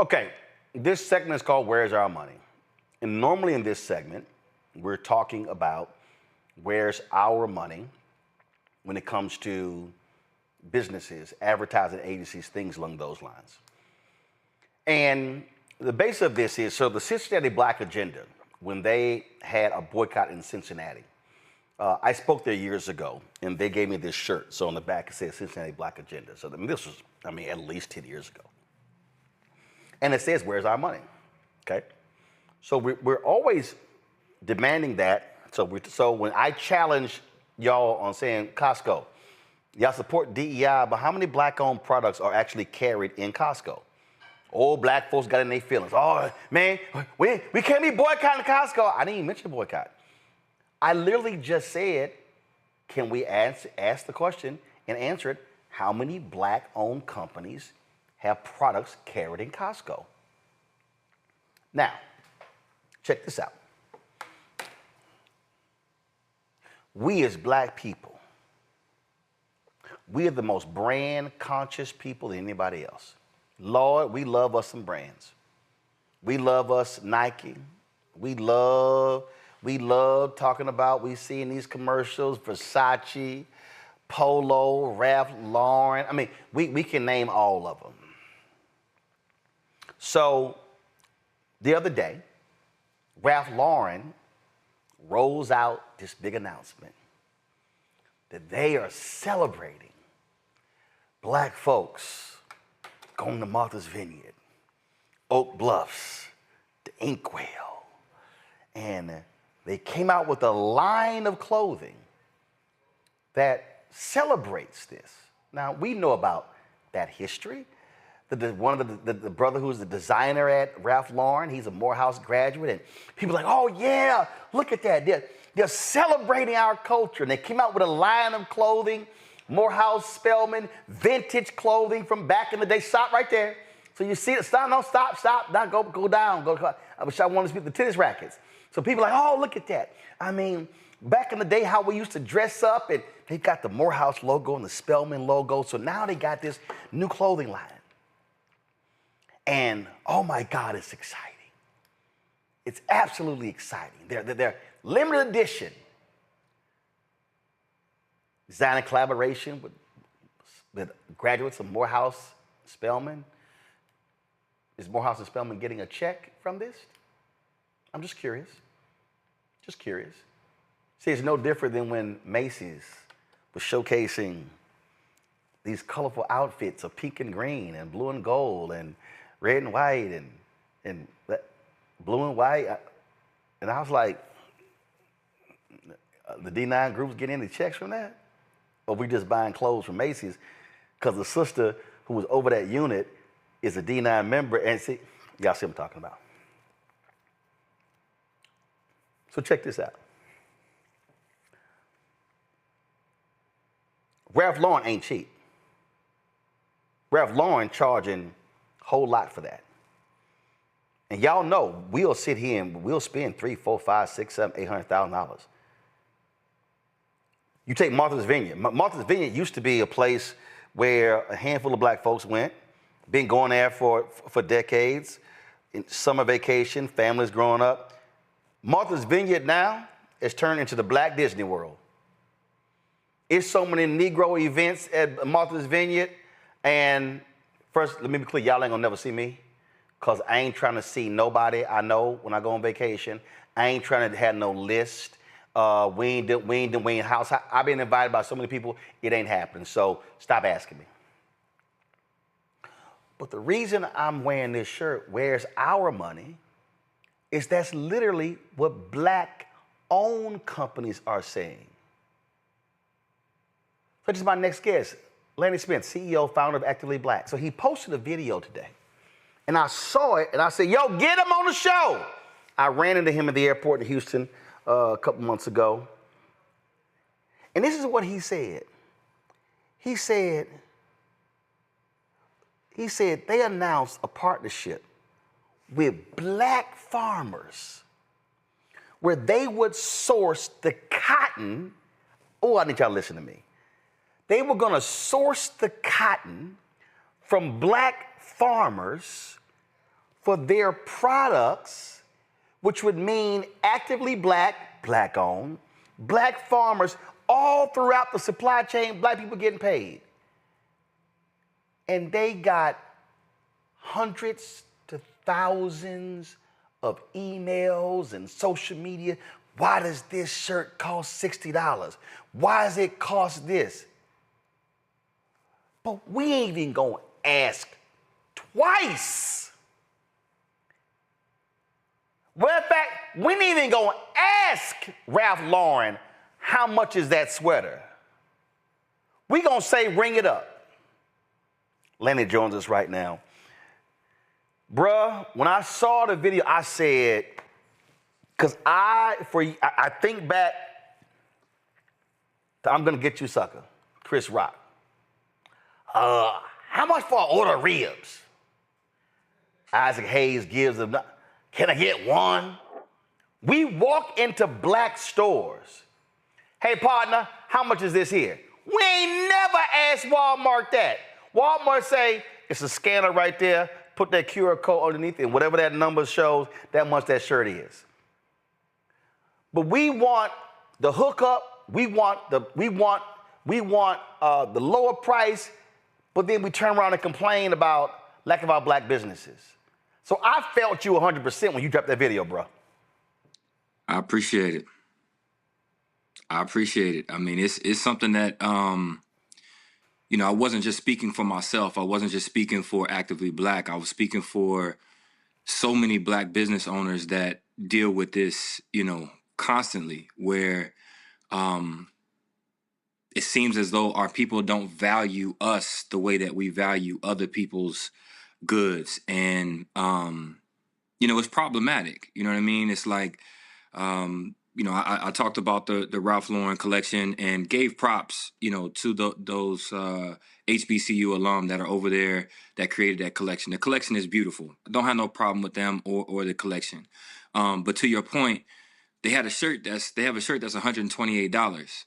Okay, this segment is called Where's Our Money? And normally in this segment, we're talking about where's our money when it comes to businesses, advertising agencies, things along those lines. And the base of this is, so the Cincinnati Black Agenda, when they had a boycott in Cincinnati, I spoke there years ago, and they gave me this shirt. So on the back it says Cincinnati Black Agenda. So this was, at least 10 years ago. And it says, where's our money? Okay? So we're always demanding that. So when I challenge y'all on saying, Costco, y'all support DEI, but how many black-owned products are actually carried in Costco? Old black folks got in their feelings. Oh, man, we can't be boycotting Costco. I didn't even mention boycott. I literally just said, can we ask the question and answer it, how many black-owned companies have products carried in Costco? Now, check this out. We as black people, we are the most brand conscious people than anybody else. Lord, we love us some brands. We love us Nike. We love talking about, we see in these commercials, Versace, Polo, Ralph Lauren. We can name all of them. So the other day, Ralph Lauren rolls out this big announcement that they are celebrating black folks going to Martha's Vineyard, Oak Bluffs, the Inkwell. And they came out with a line of clothing that celebrates this. Now, we know about that history. One of the brother who's the designer at Ralph Lauren, he's a Morehouse graduate, and people are like, oh yeah, look at that. They're celebrating our culture. And they came out with a line of clothing, Morehouse Spelman, vintage clothing from back in the day. Stop right there. So you see it, stop, now go down. I wish I wanted to speak the tennis rackets. So people are like, oh, look at that. Back in the day, how we used to dress up, and they got the Morehouse logo and the Spelman logo. So now they got this new clothing line. And oh my God, it's exciting. It's absolutely exciting. They're limited edition. Design and collaboration with graduates of Morehouse Spelman. Is Morehouse and Spelman getting a check from this? I'm just curious. Just curious. See, it's no different than when Macy's was showcasing these colorful outfits of pink and green and blue and gold and red and white and blue and white. And I was like, the D9 groups getting any checks from that? Or we just buying clothes from Macy's because the sister who was over that unit is a D9 member. And see, y'all see what I'm talking about. So check this out. Ralph Lauren ain't cheap. Ralph Lauren charging a whole lot for that. And y'all know we'll sit here and we'll spend $300,000, $400,000, $500,000, $600,000, $800,000. You take Martha's Vineyard. Martha's Vineyard used to be a place where a handful of black folks went, been going there for decades, in summer vacation, families growing up. Martha's Vineyard now is turned into the Black Disney World. It's so many Negro events at Martha's Vineyard. And first, let me be clear, y'all ain't gonna never see me, because I ain't trying to see nobody I know when I go on vacation. I ain't trying to have no list. We ain't house. I've been invited by so many people, it ain't happening. So stop asking me. But the reason I'm wearing this shirt, where's our money, is that's literally what black-owned companies are saying. So this is my next guest, Lanny Smith, CEO, founder of Actively Black. So he posted a video today, and I saw it, and I said, yo, get him on the show. I ran into him at the airport in Houston a couple months ago. And this is what he said. He said they announced a partnership with black farmers where they would source the cotton. Oh, I need y'all to listen to me. They were going to source the cotton from black farmers for their products, which would mean actively black, black-owned, black farmers all throughout the supply chain, black people getting paid. And they got hundreds to thousands of emails and social media. Why does this shirt cost $60? Why does it cost this? But we ain't even gonna ask twice. Well, in fact, we ain't even gonna ask Ralph Lauren, how much is that sweater? We gonna say, ring it up. Lenny joins us right now. Bruh, when I saw the video, I said, because I think back to I'm Gonna Get You Sucker, Chris Rock. How much for an order of ribs? Isaac Hayes gives them, can I get one? We walk into black stores. Hey, partner, how much is this here? We ain't never asked Walmart that. Walmart say, it's a scanner right there, put that QR code underneath it, and whatever that number shows, that much that shirt is. But we want the hookup, we want the lower price, but then we turn around and complain about lack of our black businesses. So I felt you 100% when you dropped that video, bro. I appreciate it. I appreciate it. I mean, it's something that, you know, I wasn't just speaking for myself. I wasn't just speaking for Actively Black. I was speaking for so many black business owners that deal with this, you know, constantly, where it seems as though our people don't value us the way that we value other people's goods. And, you know, it's problematic. You know what I mean? It's like, you know, I talked about the Ralph Lauren collection and gave props, you know, to those HBCU alum that are over there that created that collection. The collection is beautiful. I don't have no problem with them or the collection. But to your point, they have a shirt that's $128.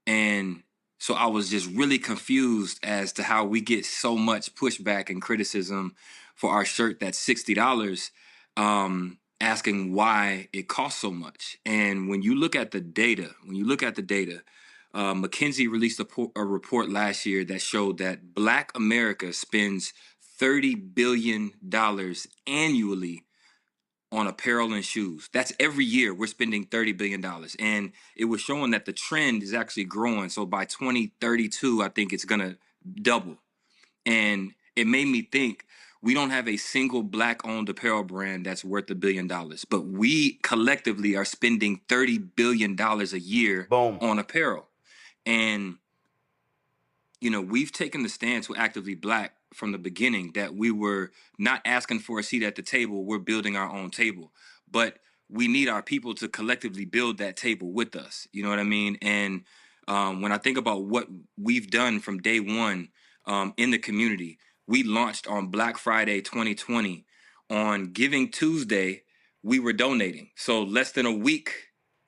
And so I was just really confused as to how we get so much pushback and criticism for our shirt that's $60, asking why it costs so much. And when you look at the data, McKinsey released a report last year that showed that Black America spends $30 billion annually on apparel and shoes. That's every year we're spending $30 billion. And it was showing that the trend is actually growing. So by 2032, I think it's gonna double. And it made me think, we don't have a single Black-owned apparel brand that's worth $1 billion, but we collectively are spending $30 billion a year on apparel. And, you know, we've taken the stance with Actively Black from the beginning that we were not asking for a seat at the table, we're building our own table. But we need our people to collectively build that table with us. You know what I mean? And when I think about what we've done from day one in the community, we launched on Black Friday 2020. On Giving Tuesday, we were donating. So less than a week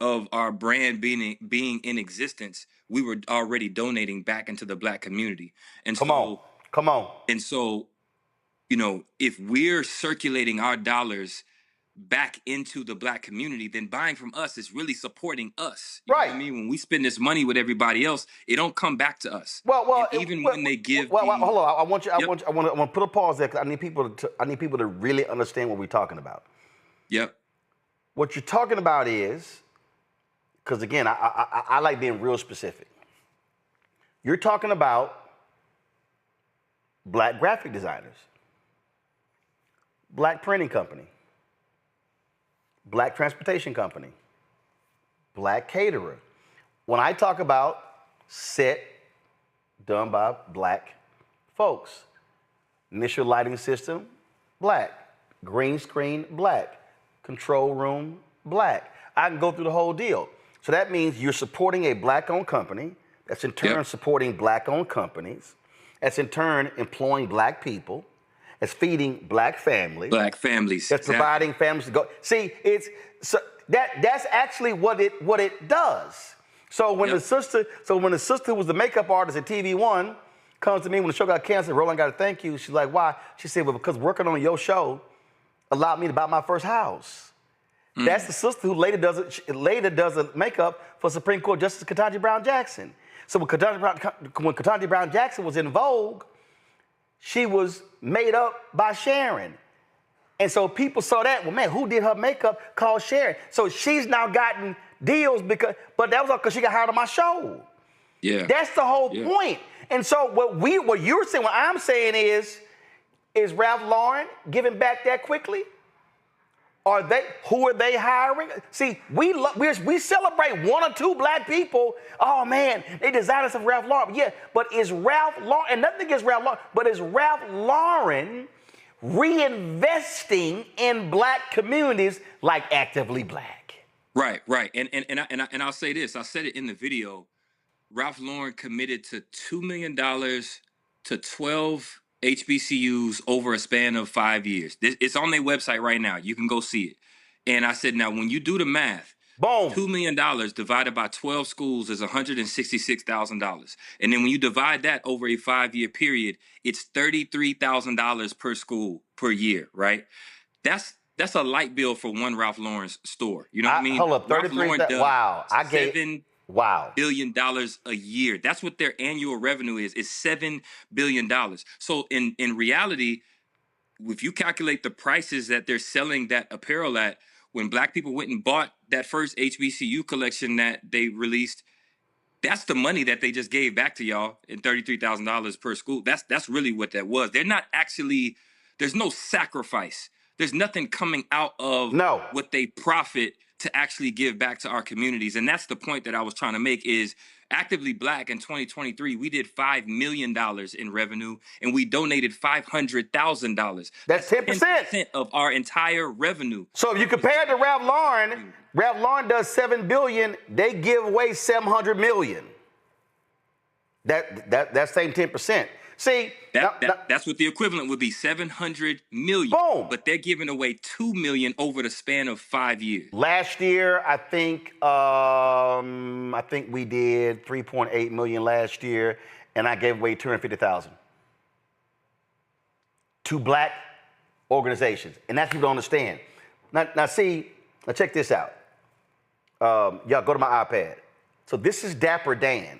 of our brand being in existence, we were already donating back into the Black community. And Come on. And so, you know, if we're circulating our dollars back into the Black community, then buying from us is really supporting us. You know what I mean? When we spend this money with everybody else, it don't come back to us. When they give. Hold on. I want to put a pause there because I need people to really understand what we're talking about. Yep. What you're talking about is, because again, I like being real specific. You're talking about Black graphic designers, Black printing company, Black transportation company, Black caterer. When I talk about set done by Black folks, initial lighting system, Black, green screen, Black, control room, Black. I can go through the whole deal. So that means you're supporting a Black-owned company that's in turn supporting Black-owned companies. That's in turn employing Black people. It's feeding Black families. Black families. That's providing families to go. See, that's actually what it does. So when the sister who was the makeup artist at TV One comes to me when the show got canceled, Roland, got to thank you. She's like, why? She said, well, because working on your show allowed me to buy my first house. That's the sister who later does a makeup for Supreme Court Justice Ketanji Brown Jackson. So when Ketanji Brown Jackson was in vogue, she was made up by Sharon. And so people saw that, well, man, who did her makeup? Called Sharon. So she's now gotten deals but that was all because she got hired on my show. Yeah. That's the whole point. And so what you're saying, what I'm saying is Ralph Lauren giving back that quickly? Who are they hiring? See, we celebrate one or two black people. Oh man, they designed us of Ralph Lauren. Yeah, but is Ralph Lauren, and nothing against Ralph Lauren, but is Ralph Lauren reinvesting in black communities like Actively Black? Right. And I'll say this. I said it in the video. Ralph Lauren committed to $2 million to 12 HBCUs over a span of 5 years. It's on their website right now. You can go see it. And I said, now, when you do the math, boom, $2 million divided by 12 schools is $166,000. And then when you divide that over a 5-year period, it's $33,000 per school per year, right? That's a light bill for one Ralph Lauren's store. You know what I mean? Hold up, 33. Wow, $7 billion a year. That's what their annual revenue is $7 billion. So in reality, if you calculate the prices that they're selling that apparel at, when black people went and bought that first HBCU collection that they released, that's the money that they just gave back to y'all in $33,000 per school. That's really what that was. They're not actually, there's no sacrifice. There's nothing coming out of what they profit to actually give back to our communities. And that's the point that I was trying to make is Actively Black in 2023, we did $5 million in revenue and we donated $500,000. That's 10% of our entire revenue. So if you compare it to Ralph Lauren does $7 billion, they give away $700 million. That same 10%. See, that's what the equivalent would be, $700 million. Boom. But they're giving away $2 million over the span of 5 years. Last year, I think we did $3.8 million last year, and I gave away $250,000 to black organizations, and that's what you don't understand. Now check this out. Y'all go to my iPad. So this is Dapper Dan.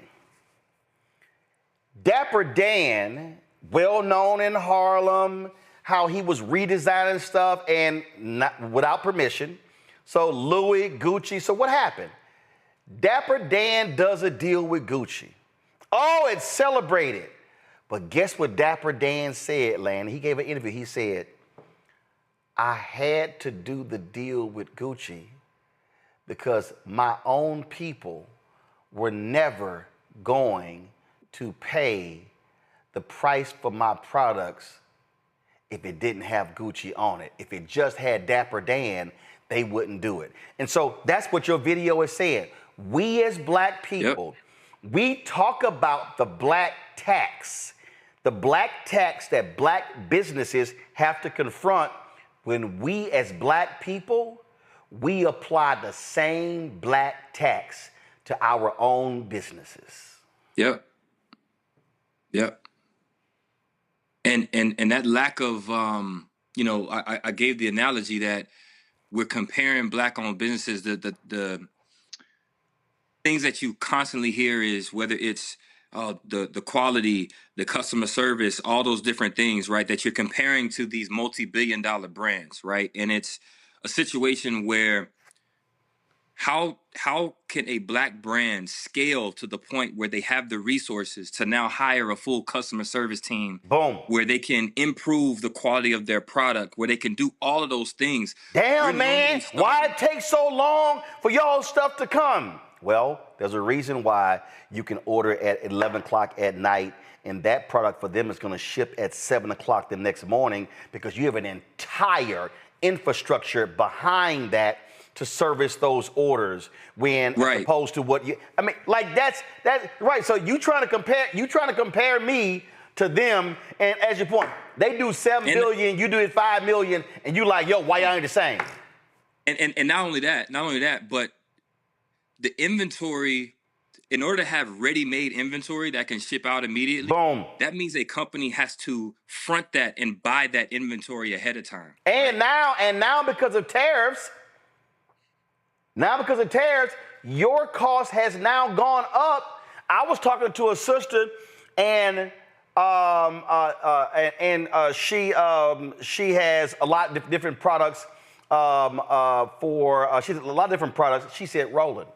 Dapper Dan, well known in Harlem, how he was redesigning stuff and not without permission. So Louis, Gucci. So what happened? Dapper Dan does a deal with Gucci. Oh, it's celebrated. But guess what Dapper Dan said, Lan? He gave an interview. He said, I had to do the deal with Gucci because my own people were never going to pay the price for my products if it didn't have Gucci on it. If it just had Dapper Dan, they wouldn't do it. And so that's what your video is saying. We as black people, we talk about the black tax that black businesses have to confront. When we as black people, we apply the same black tax to our own businesses. Yep. And that lack of, I gave the analogy that we're comparing black-owned businesses. The things that you constantly hear is whether it's the quality, the customer service, all those different things, right, that you're comparing to these multi-billion-dollar brands, right? And it's a situation where how can a black brand scale to the point where they have the resources to now hire a full customer service team? Boom. Where they can improve the quality of their product, where they can do all of those things. Damn, man, why it takes so long for y'all stuff to come? Well, there's a reason why you can order at 11 o'clock at night, and that product for them is going to ship at 7 o'clock the next morning because you have an entire infrastructure behind that to service those orders as opposed to what you, I mean, like that's right. So you trying to compare me to them, and as you point, they do 7 billion, you do it 5 million, and you like, yo, why y'all ain't the same? And not only that, but the inventory in order to have ready-made inventory that can ship out immediately, Boom. that means a company has to front that and buy that inventory ahead of time. And now because of tariffs, your cost has now gone up. I was talking to a sister, and she has a lot of different products she has a lot of different products. She said, Roland,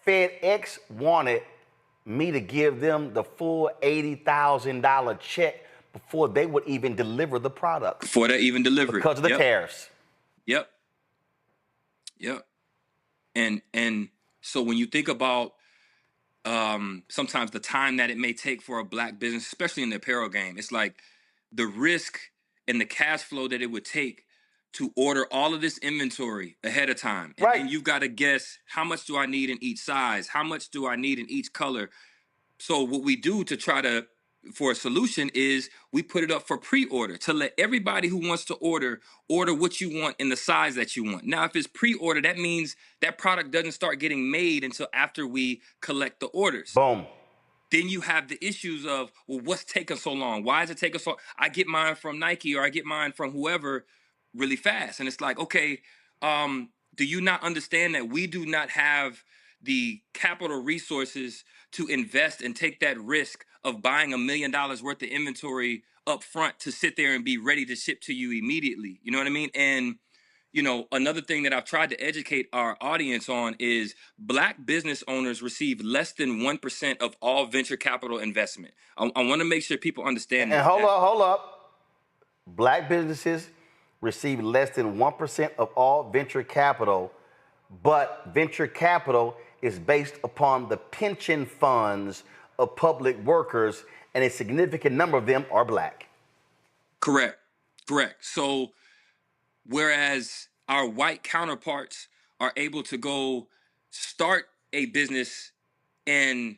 FedEx wanted me to give them the full $80,000 check before they would even deliver the product. Before they even deliver it. Because of the tariffs. Yep. And so when you think about sometimes the time that it may take for a black business, especially in the apparel game, it's like the risk and the cash flow that it would take to order all of this inventory ahead of time. And then you've got to guess, how much do I need in each size? How much do I need in each color? So what we do to try to, for a solution, is we put it up for pre-order to let everybody who wants to order what you want in the size that you want. Now, if it's pre-order, that means that product doesn't start getting made until after we collect the orders. Boom. Then you have the issues of, well, what's taking so long? Why is it taking so long? I get mine from Nike or I get mine from whoever really fast. And it's like, okay, do you not understand that we do not have the capital resources to invest and take that risk of buying $1 million worth of inventory up front to sit there and be ready to ship to you immediately? You know what I mean? And another thing that I've tried to educate our audience on is black business owners receive less than 1% of all venture capital investment. I want to make sure people understand that. And hold up. Black businesses receive less than 1% of all venture capital, but venture capital is based upon the pension funds of public workers, and a significant number of them are black. Correct. So whereas our white counterparts are able to go start a business and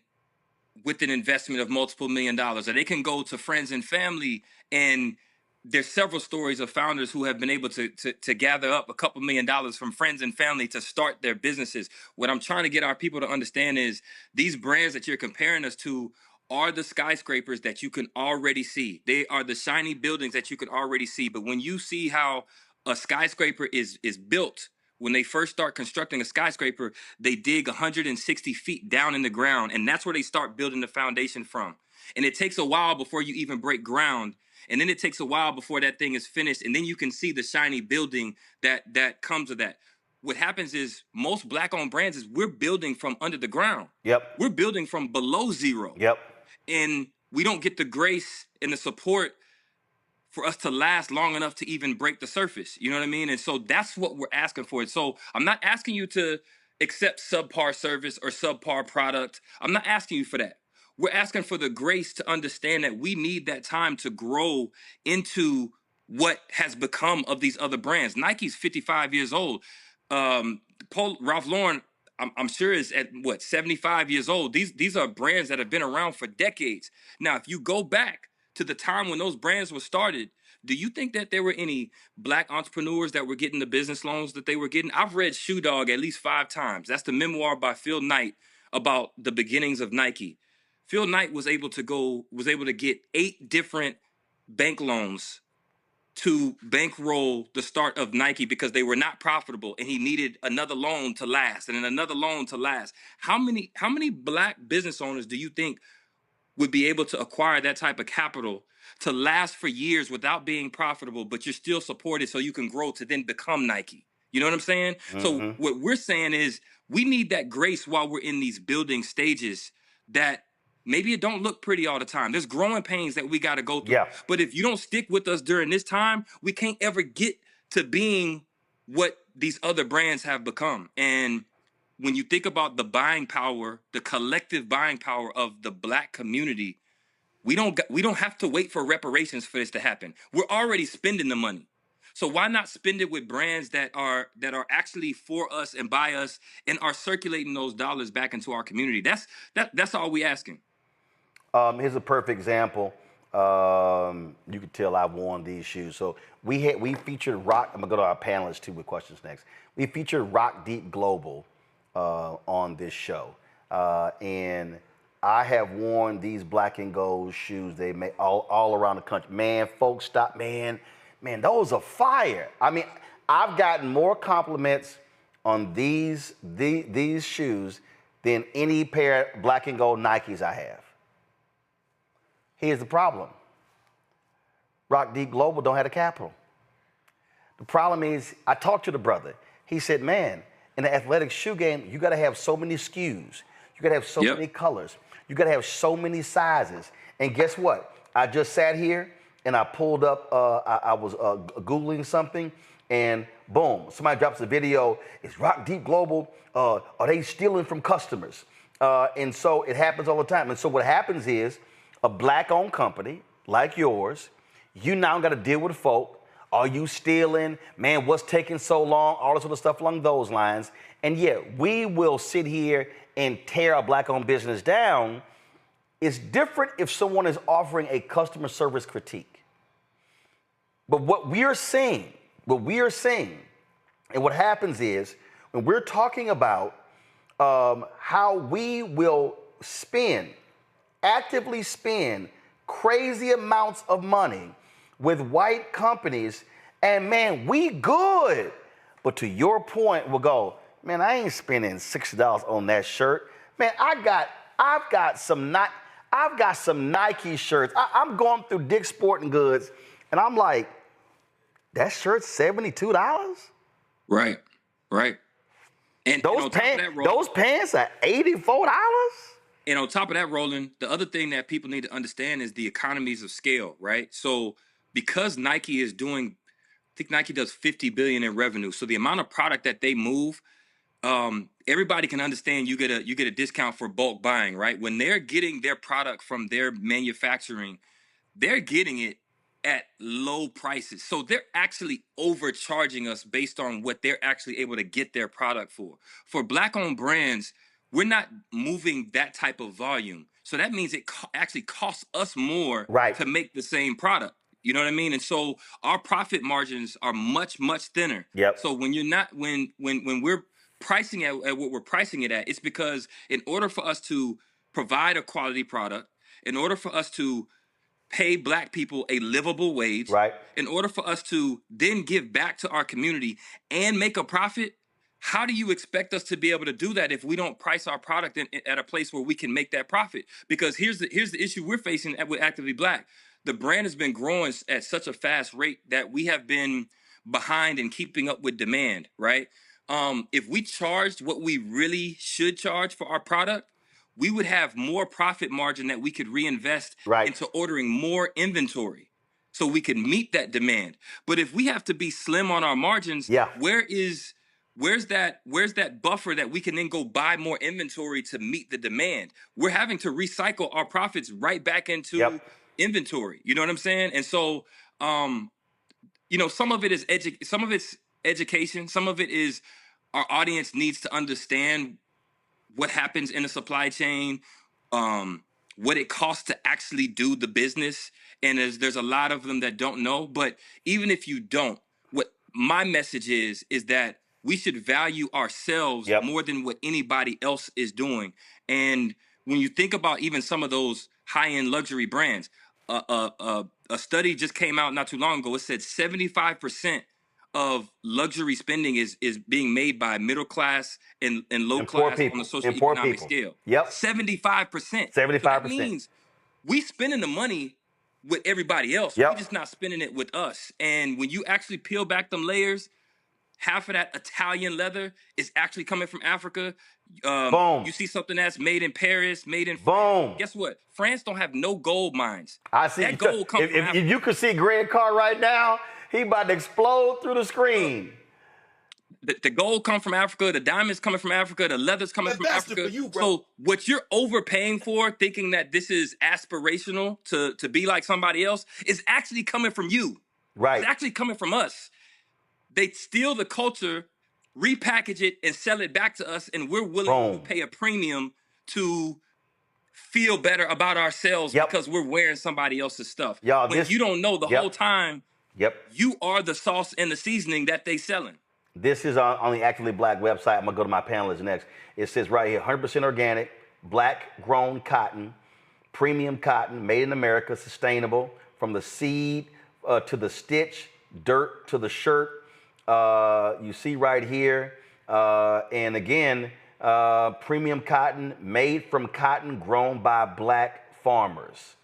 with an investment of multiple $1 million, or they can go to friends and family, and there's several stories of founders who have been able to gather up a couple $1 million from friends and family to start their businesses. What I'm trying to get our people to understand is these brands that you're comparing us to are the skyscrapers that you can already see. They are the shiny buildings that you can already see. But when you see how a skyscraper is built, when they first start constructing a skyscraper, they dig 160 feet down in the ground, and that's where they start building the foundation from. And it takes a while before you even break ground. And then it takes a while before that thing is finished. And then you can see the shiny building that comes with that. What happens is most black-owned brands is we're building from under the ground. Yep. We're building from below zero. Yep. And we don't get the grace and the support for us to last long enough to even break the surface. You know what I mean? And so that's what we're asking for. So I'm not asking you to accept subpar service or subpar product. I'm not asking you for that. We're asking for the grace to understand that we need that time to grow into what has become of these other brands. Nike's 55 years old. Ralph Lauren, I'm sure, is at 75 years old. These are brands that have been around for decades. Now, if you go back to the time when those brands were started, do you think that there were any black entrepreneurs that were getting the business loans that they were getting? I've read Shoe Dog at least 5 times. That's the memoir by Phil Knight about the beginnings of Nike. Phil Knight was able to get 8 different bank loans to bankroll the start of Nike because they were not profitable, and he needed another loan to last and then another loan to last. How many black business owners do you think would be able to acquire that type of capital to last for years without being profitable, but you're still supported so you can grow to then become Nike? You know what I'm saying? Mm-hmm. So what we're saying is we need that grace while we're in these building stages that maybe it don't look pretty all the time. There's growing pains that we got to go through. Yeah. But if you don't stick with us during this time, we can't ever get to being what these other brands have become. And when you think about the buying power, the collective buying power of the black community, we don't have to wait for reparations for this to happen. We're already spending the money. So why not spend it with brands that are actually for us and by us and are circulating those dollars back into our community? That's all we asking. Here's a perfect example. You can tell I've worn these shoes. So we featured Rock. I'm gonna go to our panelists too with questions next. We featured Rock Deep Global on this show. And I have worn these black and gold shoes. They make all around the country. Man, folks stop. Man, those are fire. I mean, I've gotten more compliments on these shoes than any pair of black and gold Nikes I have. Here's the problem. Rock Deep Global don't have the capital. The problem is, I talked to the brother. He said, man, in the athletic shoe game, you got to have so many SKUs. You got to have so many colors. You got to have so many sizes. And guess what? I just sat here and I pulled up, I was Googling something, and boom, somebody drops a video. It's Rock Deep Global. Are they stealing from customers? And so it happens all the time. And so what happens is, a black-owned company like yours, you now got to deal with folk. Are you stealing? Man, what's taking so long? All this sort of stuff along those lines. And yeah, we will sit here and tear our black-owned business down. It's different if someone is offering a customer service critique. But what we are seeing, and what happens is, when we're talking about how we will actively spend crazy amounts of money with white companies, and man, we good. But to your point, we'll go, man, I ain't spending $60 on that shirt. Man, I've got some Nike shirts. I'm going through Dick's Sporting Goods, and I'm like, that shirt's $72? Right. And those pants are $84? And on top of that, Roland, the other thing that people need to understand is the economies of scale, right? So because Nike is doing, I think Nike does 50 billion in revenue. So the amount of product that they move, everybody can understand you get a discount for bulk buying, right? When they're getting their product from their manufacturing, they're getting it at low prices. So they're actually overcharging us based on what they're actually able to get their product for. For black-owned brands, we're not moving that type of volume. So that means it actually costs us more to make the same product. You know what I mean? And so our profit margins are much, much thinner. Yep. So when you're not, when we're pricing at what we're pricing it at, it's because in order for us to provide a quality product, in order for us to pay black people a livable wage, in order for us to then give back to our community and make a profit, how do you expect us to be able to do that if we don't price our product at a place where we can make that profit? Because here's the issue we're facing with Actively Black. The brand has been growing at such a fast rate that we have been behind in keeping up with demand, right? If we charged what we really should charge for our product, we would have more profit margin that we could reinvest into ordering more inventory so we can meet that demand. But if we have to be slim on our margins, where's that buffer that we can then go buy more inventory to meet the demand? We're having to recycle our profits right back into inventory. You know what I'm saying? And so, some of it is some of it's education. Some of it is our audience needs to understand what happens in the supply chain, what it costs to actually do the business. And there's a lot of them that don't know. But even if you don't, what my message is that we should value ourselves more than what anybody else is doing. And when you think about even some of those high-end luxury brands, a study just came out not too long ago. It said 75% of luxury spending is being made by middle class and low class on the social economic scale. 75%. 75%. So that means we spending the money with everybody else. We're just not spending it with us. And when you actually peel back them layers, half of that Italian leather is actually coming from Africa. You see something that's made in Paris, made in France. Guess what? France don't have no gold mines. I see. That gold comes from Africa. If you could see Greg Carr right now, he about to explode through the screen. The gold comes from Africa. The diamonds coming from Africa. The leather's coming from Africa. So what you're overpaying for, thinking that this is aspirational to be like somebody else, is actually coming from you. It's actually coming from us. They steal the culture, repackage it, and sell it back to us, and we're willing to pay a premium to feel better about ourselves because we're wearing somebody else's stuff. When you don't know the whole time, you are the sauce and the seasoning that they selling. This is on the Actively Black website. I'm going to go to my panelists next. It says right here, 100% organic, black grown cotton, premium cotton, made in America, sustainable, from the seed to the stitch, dirt to the shirt. You see right here. And again, premium cotton made from cotton grown by black farmers.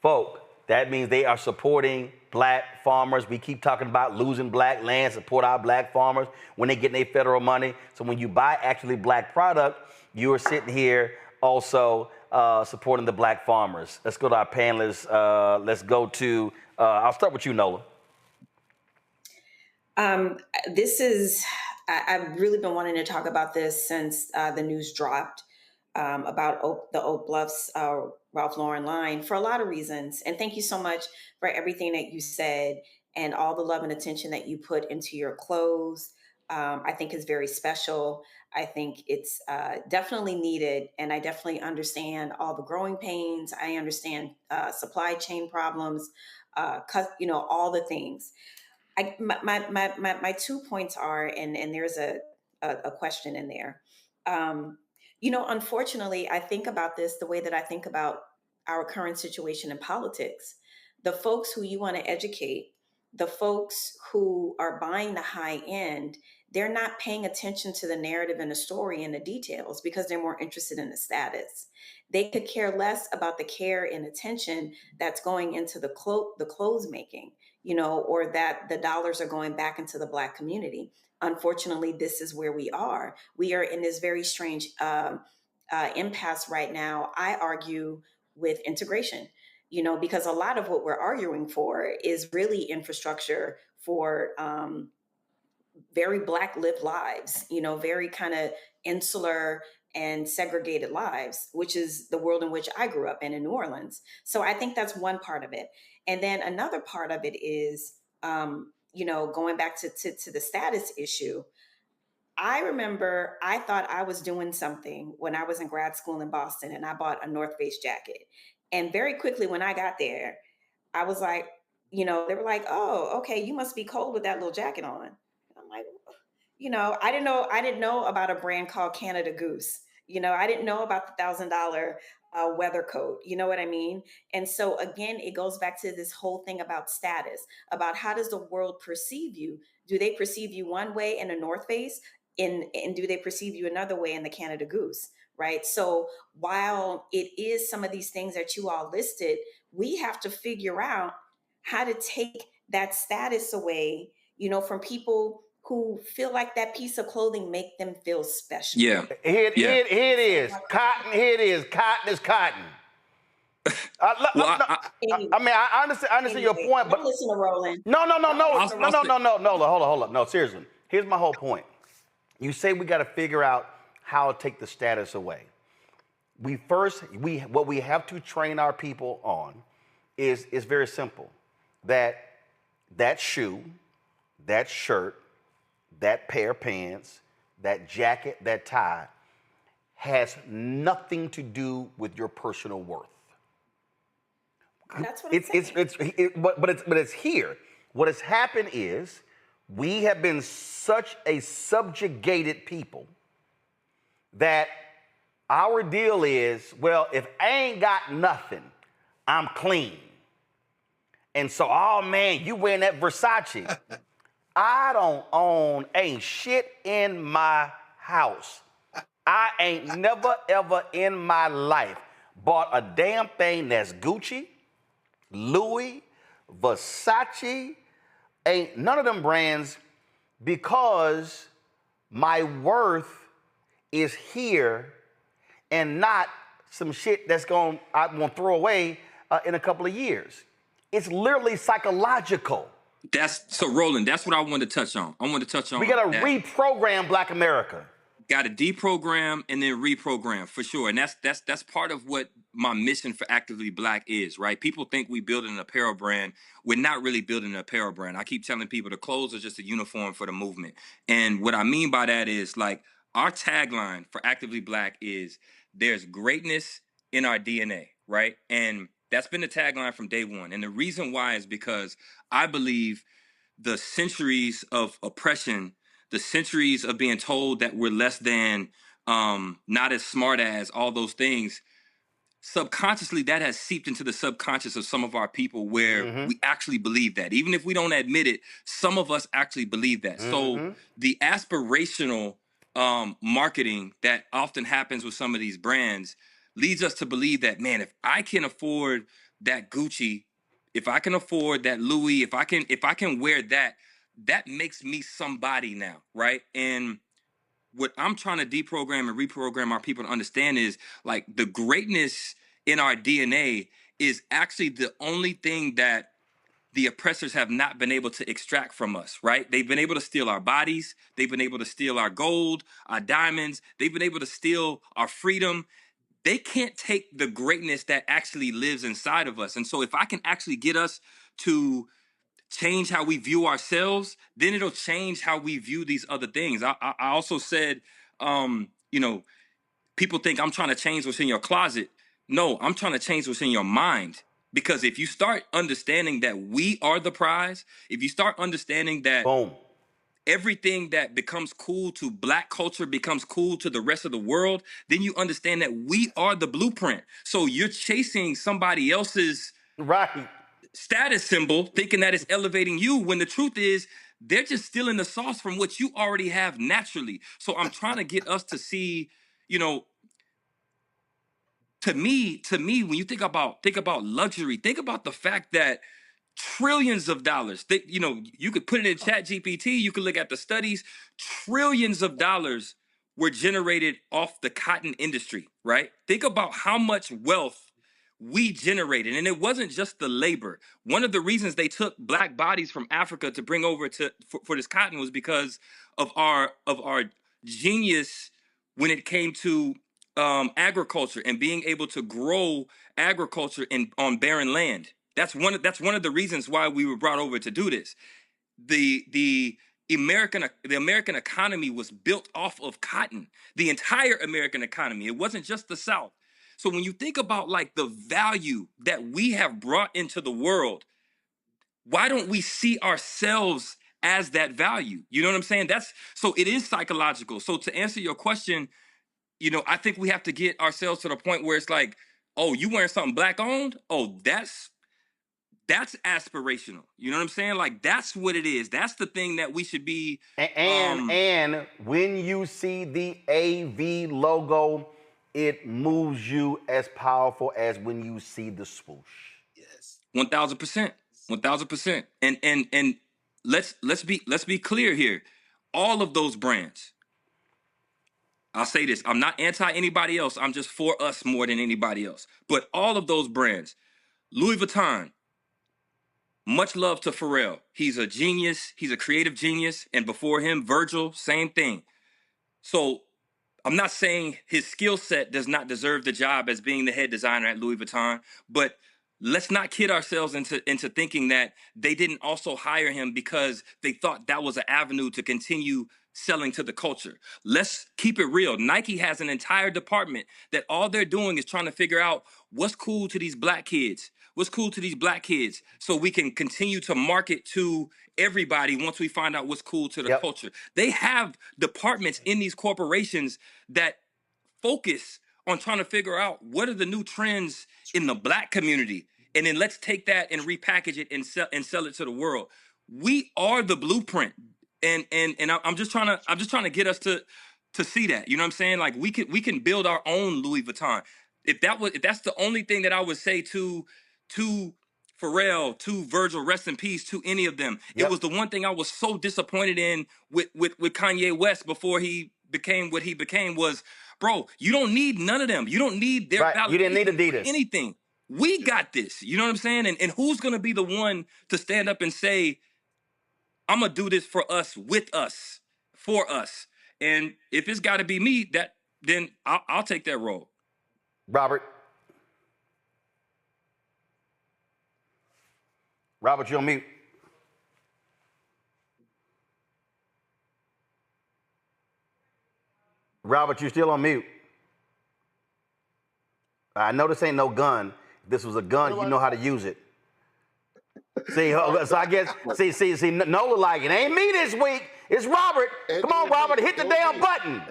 Folk, that means they are supporting black farmers. We keep talking about losing black land, support our black farmers when they get their federal money. So when you buy actually black product, you are sitting here also supporting the black farmers. Let's go to our panelists. Let's go to, I'll start with you, Nola. This is, I've really been wanting to talk about this since the news dropped about the Oak Bluffs Ralph Lauren line for a lot of reasons. And thank you so much for everything that you said and all the love and attention that you put into your clothes. I think is very special. I think it's definitely needed. And I definitely understand all the growing pains. I understand supply chain problems, all the things. My 2 points are, and there's a question in there. Unfortunately, I think about this the way that I think about our current situation in politics. The folks who you want to educate, the folks who are buying the high end, they're not paying attention to the narrative and the story and the details because they're more interested in the status. They could care less about the care and attention that's going into the clothes making, or that the dollars are going back into the Black community. Unfortunately, this is where we are. We are in this very strange impasse right now, I argue, with integration, because a lot of what we're arguing for is really infrastructure for very Black lived lives, very kind of insular and segregated lives, which is the world in which I grew up in New Orleans. So I think that's one part of it. And then another part of it is, going back to the status issue. I remember I thought I was doing something when I was in grad school in Boston and I bought a North Face jacket. And very quickly when I got there, I was like, they were like, "Oh, okay, you must be cold with that little jacket on." And I'm like, I didn't know about a brand called Canada Goose. I didn't know about the $1,000 weather coat. You know what I mean? And so again, it goes back to this whole thing about status, about how does the world perceive you? Do they perceive you one way in a North Face, and do they perceive you another way in the Canada Goose? Right. So while it is some of these things that you all listed, we have to figure out how to take that status away, from people who feel like that piece of clothing make them feel special. Yeah. Here it is. Cotton, here it is. Cotton is cotton. I understand your point, but don't listen to Roland. No. Hold up. No, seriously. Here's my whole point. You say we got to figure out how to take the status away. What we have to train our people on is very simple. That shoe, that shirt, that pair of pants, that jacket, that tie has nothing to do with your personal worth. That's what I'm saying. But it's here. What has happened is we have been such a subjugated people that our deal is, well, if I ain't got nothing, I'm clean. And so, oh man, you wearing that Versace. I don't own ain't shit in my house. I ain't never ever in my life bought a damn thing that's Gucci, Louis, Versace, ain't none of them brands, because my worth is here and not some shit that's I'm gonna throw away in a couple of years. It's literally psychological. So Roland, that's what I wanted to touch on. We gotta reprogram Black America. Got to deprogram and then reprogram for sure. And that's part of what my mission for Actively Black is, right? People think we building an apparel brand. We're not really building an apparel brand. I keep telling people the clothes are just a uniform for the movement. And what I mean by that is, like, our tagline for Actively Black is there's greatness in our DNA, right? And that's been the tagline from day one. And the reason why is because I believe the centuries of oppression, the centuries of being told that we're less than, not as smart as, all those things. Subconsciously, that has seeped into the subconscious of some of our people, where we actually believe that. Even if we don't admit it, some of us actually believe that. So the aspirational marketing that often happens with some of these brands leads us to believe that, man, if I can afford that Gucci, if I can afford that Louis, if I can wear that, that makes me somebody now, right? And what I'm trying to deprogram and reprogram our people to understand is, like, the greatness in our DNA is actually the only thing that the oppressors have not been able to extract from us, right? They've been able to steal our bodies. They've been able to steal our gold, our diamonds. They've been able to steal our freedom. They can't take the greatness that actually lives inside of us. And so if I can actually get us to change how we view ourselves, then it'll change how we view these other things. I also said, you know, people think I'm trying to change what's in your closet. No, I'm trying to change what's in your mind. Because if you start understanding that we are the prize, if you start understanding that Boom. everything that becomes cool to Black culture becomes cool to the rest of the world, then you understand that we are the blueprint. So you're chasing somebody else's Right. status symbol, thinking that it's elevating you, when the truth is they're just stealing the sauce from what you already have naturally. So I'm trying to get us to see, you know, to me, when you think about luxury, think about the fact that trillions of dollars, you know, you could put it in Chat GPT, you could look at the studies, trillions of dollars were generated off the cotton industry, right? Think about how much wealth we generated. And it wasn't just the labor. One of the reasons they took Black bodies from Africa to bring over for this cotton was because of our genius when it came to agriculture and being able to grow agriculture on barren land. That's one of the reasons why we were brought over to do this. The American economy was built off of cotton. The entire American economy. It wasn't just the South. So when you think about, like, the value that we have brought into the world, why don't we see ourselves as that value? You know what I'm saying? So it is psychological. So to answer your question, you know, I think we have to get ourselves to the point where it's like, oh, you wearing something Black owned? Oh, that's aspirational. You know what I'm saying? Like, that's what it is. That's the thing that we should be. And when you see the AV logo, it moves you as powerful as when you see the swoosh. Yes. 1000%. 1000%. And let's be clear here. All of those brands. I'll say this. I'm not anti anybody else. I'm just for us more than anybody else. But all of those brands, Louis Vuitton, much love to Pharrell. He's a genius. He's a creative genius. And before him, Virgil, same thing. So I'm not saying his skill set does not deserve the job as being the head designer at Louis Vuitton, but let's not kid ourselves into thinking that they didn't also hire him because they thought that was an avenue to continue selling to the culture. Let's keep it real. Nike has an entire department that all they're doing is trying to figure out what's cool to these Black kids. What's cool to these Black kids, so we can continue to market to everybody once we find out what's cool to the culture. They have departments in these corporations that focus on trying to figure out what are the new trends in the Black community, and then let's take that and repackage it and sell it to the world. We are the blueprint, and I'm just trying to get us to see that. You know what I'm saying? Like, we can build our own Louis Vuitton. If that's the only thing that I would say to Pharrell, to Virgil, rest in peace, to any of them. It was the one thing I was so disappointed in with Kanye West before he became what he became was, bro, you don't need none of them. You don't need their validation. You didn't need Adidas. Anything. We got this. You know what I'm saying? And who's going to be the one to stand up and say, I'm going to do this for us, with us, for us. And if it's got to be me, then I'll take that role. Robert, you're on mute. Robert, you're still on mute. I know this ain't no gun. If this was a gun, you know how to use it. See, so I guess, see, Nola like, it ain't me this week. It's Robert. Come on, Robert, hit the damn button.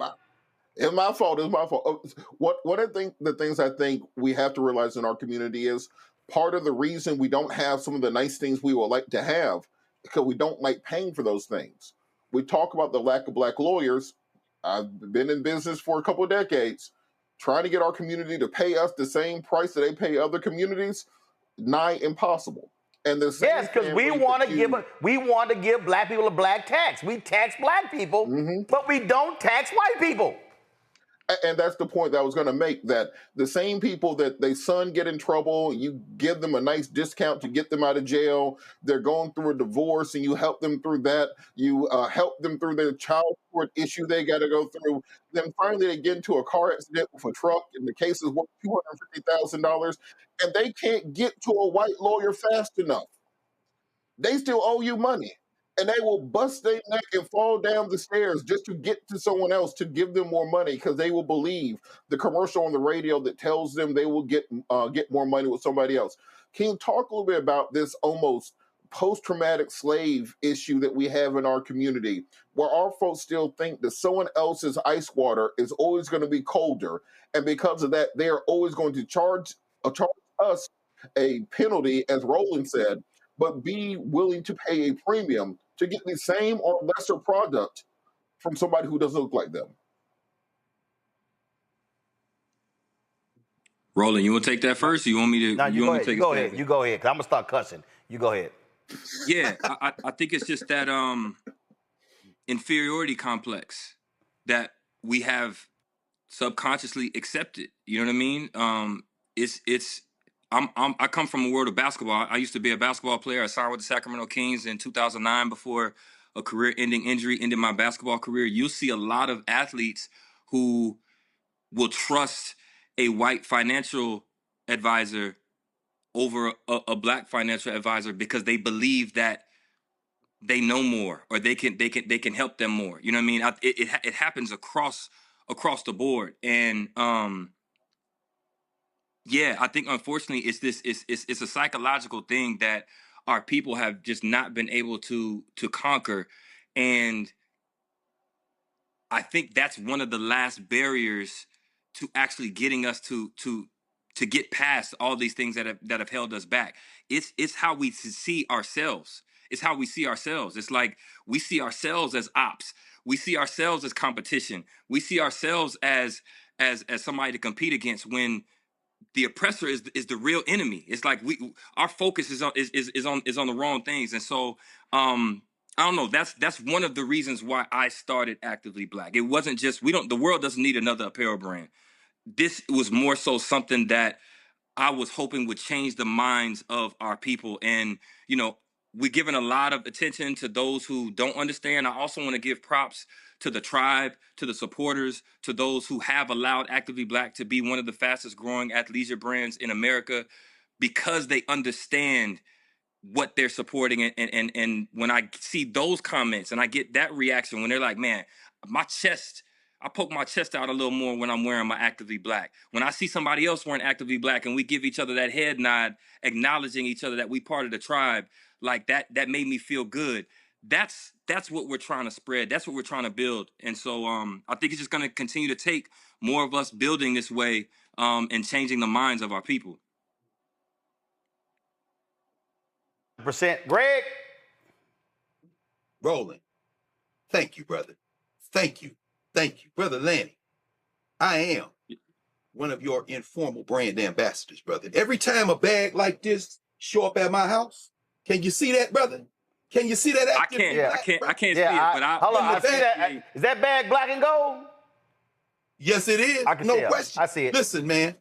It's my fault. It's my fault. What I think, the things I think we have to realize in our community is part of the reason we don't have some of the nice things we would like to have because we don't like paying for those things. We talk about the lack of Black lawyers. I've been in business for a couple of decades. Trying to get our community to pay us the same price that they pay other communities, nigh impossible. And the same Yes, because we want to give Black people a black tax. We tax Black people, but we don't tax white people. And that's the point that I was going to make, that the same people that they son get in trouble, you give them a nice discount to get them out of jail. They're going through a divorce and you help them through that. You help them through their child support issue they got to go through. Then finally they get into a car accident with a truck and the case is worth $250,000 and they can't get to a white lawyer fast enough. They still owe you money. And they will bust their neck and fall down the stairs just to get to someone else to give them more money because they will believe the commercial on the radio that tells them they will get more money with somebody else. Can you talk a little bit about this almost post-traumatic slave issue that we have in our community, where our folks still think that someone else's ice water is always going to be colder, and because of that, they are always going to charge us a penalty, as Roland said, but be willing to pay a premium to get the same or lesser product from somebody who doesn't look like them. Roland, you want to take that first? Or you want me to? No, you go ahead. You go ahead. It? You go ahead. Cause I'm gonna start cussing. You go ahead. Yeah, I think it's just that inferiority complex that we have subconsciously accepted. You know what I mean? I come from a world of basketball. I used to be a basketball player. I signed with the Sacramento Kings in 2009 before a career-ending injury ended my basketball career. You'll see a lot of athletes who will trust a white financial advisor over a Black financial advisor because they believe that they know more or they can help them more. You know what I mean? It happens across the board, and yeah, I think unfortunately it's a psychological thing that our people have just not been able to conquer, and I think that's one of the last barriers to actually getting us to get past all these things that have held us back. It's how we see ourselves. It's how we see ourselves. It's like we see ourselves as ops. We see ourselves as competition. We see ourselves as somebody to compete against when the oppressor is the real enemy. It's like our focus is on the wrong things. And so I don't know. That's one of the reasons why I started Actively Black. It wasn't just the world doesn't need another apparel brand. This was more so something that I was hoping would change the minds of our people. And, we're giving a lot of attention to those who don't understand. I also want to give props to the tribe, to the supporters, to those who have allowed Actively Black to be one of the fastest growing athleisure brands in America because they understand what they're supporting. And when I see those comments and I get that reaction when they're like, man, I poke my chest out a little more when I'm wearing my Actively Black. When I see somebody else wearing Actively Black and we give each other that head nod, acknowledging each other that we part of the tribe, like that made me feel good. That's what we're trying to spread. That's what we're trying to build. And so I think it's just going to continue to take more of us building this way and changing the minds of our people. Greg. Roland, thank you, brother. Thank you. Brother Lanny. I am one of your informal brand ambassadors, brother. Every time a bag like this show up at my house, can you see that, brother? Can you see that? I can't see it, but hold on, I see that. Is that bag black and gold? Yes, it is. No question. I see it. Listen, man,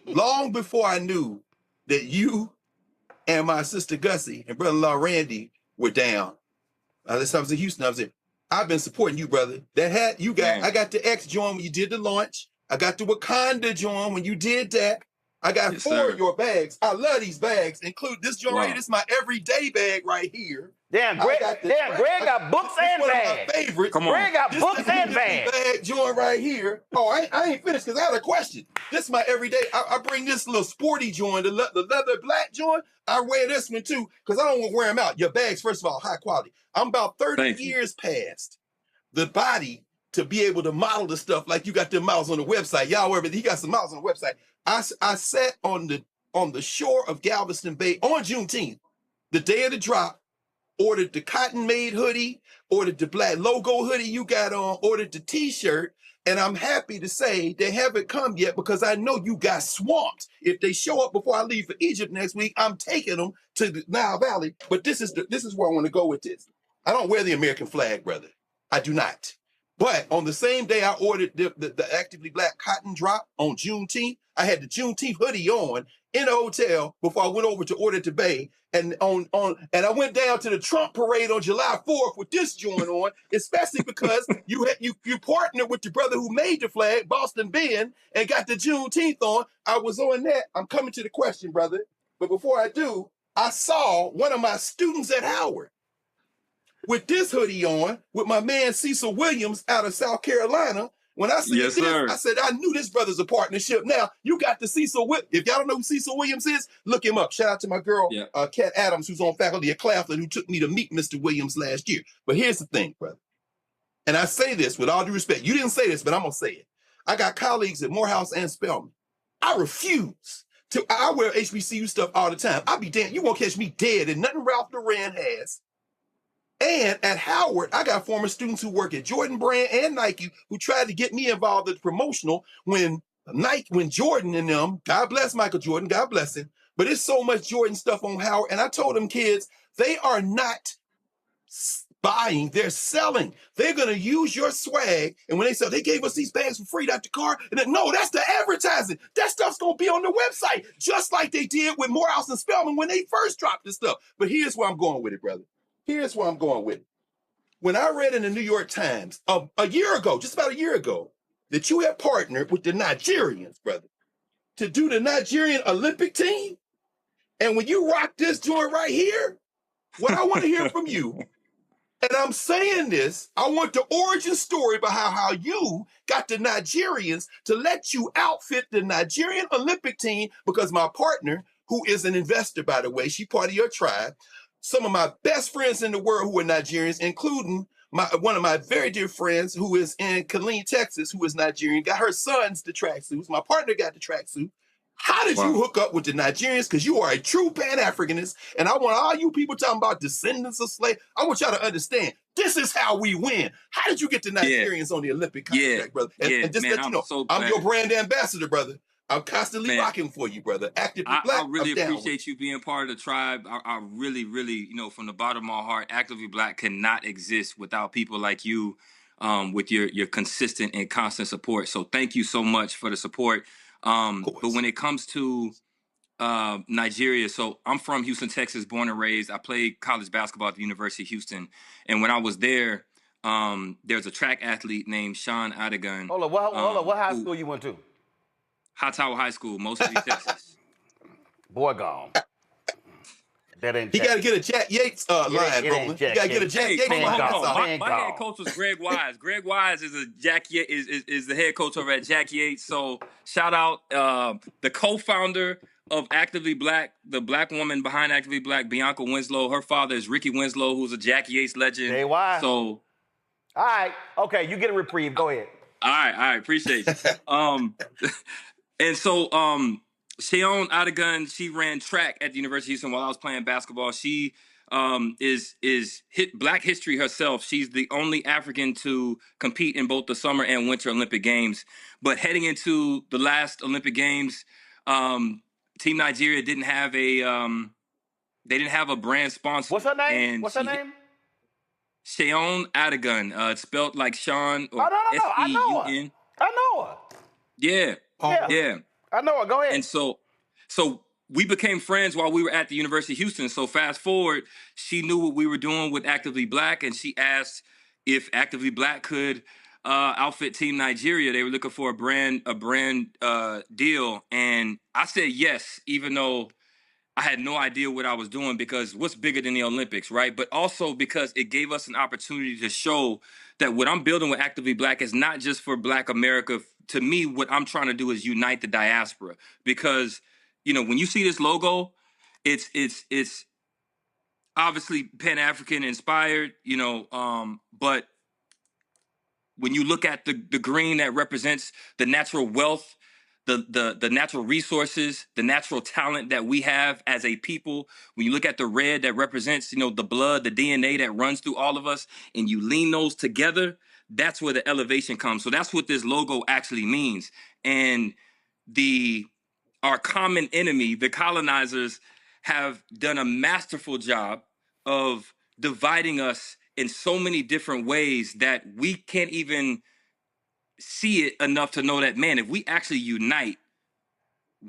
long before I knew that you and my sister Gussie and brother-in-law Randy were down, this time I was in Houston, I've been supporting you, brother. That hat you got, I got the X joint when you did the launch. I got the Wakanda joint when you did that. I got 4 of your bags. I love these bags, include this joint right here. This is my everyday bag right here. Damn, Greg got books and bags. My favorites. Come on. Greg got books and bags. Bag joint right here. Oh, I ain't finished because I had a question. This is my everyday. I bring this little sporty joint, the leather black joint. I wear this one too because I don't want to wear them out. Your bags, first of all, high quality. I'm about 30 years past the body to be able to model the stuff like you got them models on the website. Y'all worry, he got some models on the website. I sat on the shore of Galveston Bay on Juneteenth, the day of the drop, ordered the cotton made hoodie, ordered the black logo hoodie you got on, ordered the t-shirt, and I'm happy to say they haven't come yet because I know you got swamped. If they show up before I leave for Egypt next week, I'm taking them to the Nile Valley. But this is where I want to go with this. I don't wear the American flag, brother. I do not. But on the same day I ordered the Actively Black cotton drop on Juneteenth, I had the Juneteenth hoodie on in a hotel before I went over to order to Bay. And and I went down to the Trump parade on July 4th with this joint on, especially because you partnered with the brother who made the flag, Boston Ben, and got the Juneteenth on. I was on that. I'm coming to the question, brother. But before I do, I saw one of my students at Howard with this hoodie on, with my man Cecil Williams out of South Carolina. When I see this, sir, I said, I knew this brother's a partnership. Now, you got the Cecil Williams. If y'all don't know who Cecil Williams is, look him up. Shout out to my girl, Kat Adams, who's on faculty at Claflin, who took me to meet Mr. Williams last year. But here's the thing, brother. And I say this with all due respect. You didn't say this, but I'm going to say it. I got colleagues at Morehouse and Spelman. I refuse to. I wear HBCU stuff all the time. I'll be damned. You won't catch me dead in nothing Ralph Lauren has. And at Howard, I got former students who work at Jordan Brand and Nike who tried to get me involved in the promotional when Jordan and them, God bless Michael Jordan, God bless him, but it's so much Jordan stuff on Howard. And I told them kids, they are not buying, they're selling. They're going to use your swag. And when they sell, they gave us these bags for free, Dr. Carr. And then, no, that's the advertising. That stuff's going to be on the website, just like they did with Morehouse and Spelman when they first dropped this stuff. But here's where I'm going with it, brother. Here's where I'm going with it. When I read in the New York Times a year ago, just about a year ago, that you had partnered with the Nigerians, brother, to do the Nigerian Olympic team, and when you rock this joint right here, what I want to hear from you, and I'm saying this, I want the origin story behind how you got the Nigerians to let you outfit the Nigerian Olympic team, because my partner, who is an investor, by the way, she part of your tribe, some of my best friends in the world who are Nigerians, including one of my very dear friends who is in Killeen, Texas, who is Nigerian, got her sons the tracksuits. My partner got the tracksuit. How did you hook up with the Nigerians? Because you are a true Pan-Africanist, and I want all you people talking about descendants of slaves, I want y'all to understand, this is how we win. How did you get the Nigerians on the Olympic contract, brother? And just let you know, I'm your brand ambassador, brother. I'm constantly rocking for you, brother. Actively Black. I really appreciate you being part of the tribe. I really, really, from the bottom of my heart, Actively Black cannot exist without people like you, with your consistent and constant support. So thank you so much for the support. But when it comes to Nigeria, so I'm from Houston, Texas, born and raised. I played college basketball at the University of Houston. And when I was there, there's a track athlete named Sean Adigan. Hold on, what high school you went to? Hightower High School, mostly Texas. Boy gone. That ain't. He got to get a Jack Yates line, Roland. You got to get a Jack Yates line. My head coach was Greg Wise. Greg Wise is is the head coach over at Jack Yates. So shout out the co-founder of Actively Black, the black woman behind Actively Black, Bianca Winslow. Her father is Ricky Winslow, who's a Jack Yates legend. Hey, why? So, all right, okay, you get a reprieve. Go ahead. All right, appreciate you. And so, Sheon Adigan, she ran track at the University of Houston while I was playing basketball. She is Black history herself. She's the only African to compete in both the Summer and Winter Olympic Games. But heading into the last Olympic Games, Team Nigeria didn't have a brand sponsor. What's her name? What's her name? Sheon Adigan. It's spelled like Sean or no. I know her. I know her. Yeah. I know her. Go ahead. And so we became friends while we were at the University of Houston. So fast forward, she knew what we were doing with Actively Black, and she asked if Actively Black could outfit Team Nigeria. They were looking for a brand deal, and I said yes, even though I had no idea what I was doing, because what's bigger than the Olympics, right? But also because it gave us an opportunity to show that what I'm building with Actively Black is not just for Black America. To me, what I'm trying to do is unite the diaspora, because, when you see this logo, it's obviously Pan-African inspired, but When you look at the green, that represents the natural wealth, the natural resources, the natural talent that we have as a people. When you look at the red, that represents, you know, the blood, the DNA that runs through all of us, and you lean those together, that's where the elevation comes. So that's what this logo actually means. And our common enemy, the colonizers, have done a masterful job of dividing us in so many different ways that we can't even see it enough to know that, man, if we actually unite,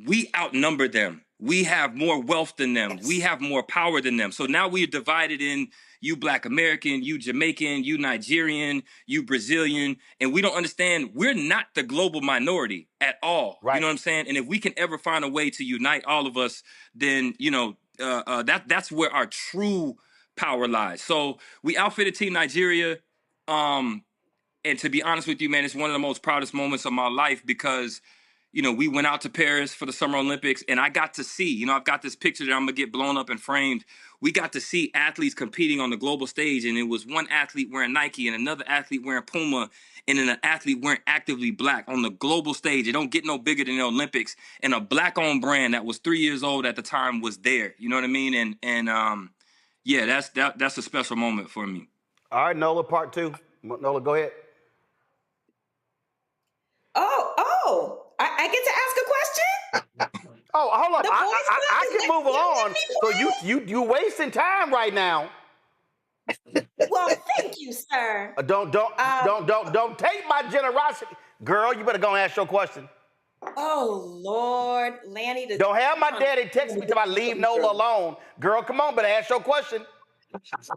we outnumber them. We have more wealth than them. We have more power than them. So now we're divided in you Black American, you Jamaican, you Nigerian, you Brazilian, and we don't understand we're not the global minority at all. Right. You know what I'm saying? And if we can ever find a way to unite all of us, then, you know, that's where our true power lies. So we outfitted Team Nigeria. And to be honest with you, man, it's one of the most proudest moments of my life because, you know, we went out to Paris for the Summer Olympics, and I got to see, you know, I've got this picture that I'm going to get blown up and framed. We got to see athletes competing on the global stage, and it was one athlete wearing Nike and another athlete wearing Puma and then an athlete wearing Actively Black on the global stage. It don't get no bigger than the Olympics. And a Black-owned brand that was 3 years old at the time was there. You know what I mean? And yeah, that's a special moment for me. All right, Nola, part two. Nola, go ahead. I get to ask a question? Oh, hold on. The I can move along. So you wasting time right now. Well, thank you, sir. Don't take my generosity, girl. You better go and ask your question. Oh Lord, Lanny. Don't have my daddy text me till I leave Nola alone, girl. Come on, better ask your question.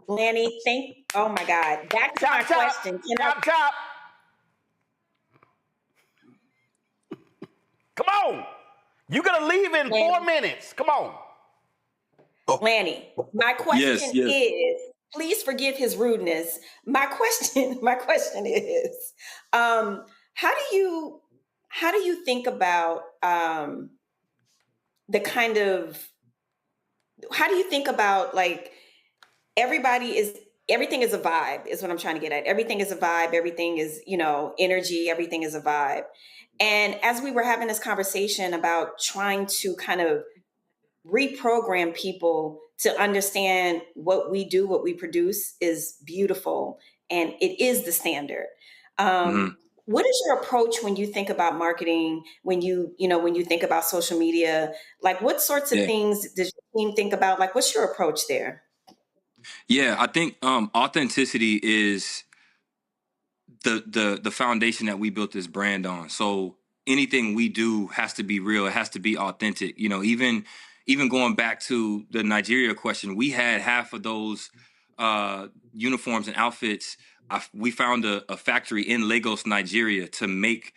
Lanny, oh my God. Back to my question. Chop. Come on. You gotta leave in Lanny. 4 minutes. Come on. Lanny, my question is, please forgive his rudeness. My question is, how do you think about like everything is a vibe is what I'm trying to get at. Everything is a vibe. Everything is, you know, energy. Everything is a vibe. And as we were having this conversation about trying to kind of reprogram people to understand what we do, what we produce is beautiful, and it is the standard. What is your approach when you think about marketing, when you think about social media? Like, what sorts of things does your team think about? Like, what's your approach there? Yeah, I think authenticity is the foundation that we built this brand on. So anything we do has to be real. It has to be authentic. You know, even going back to the Nigeria question, we had half of those uniforms and outfits. We found a factory in Lagos, Nigeria, to make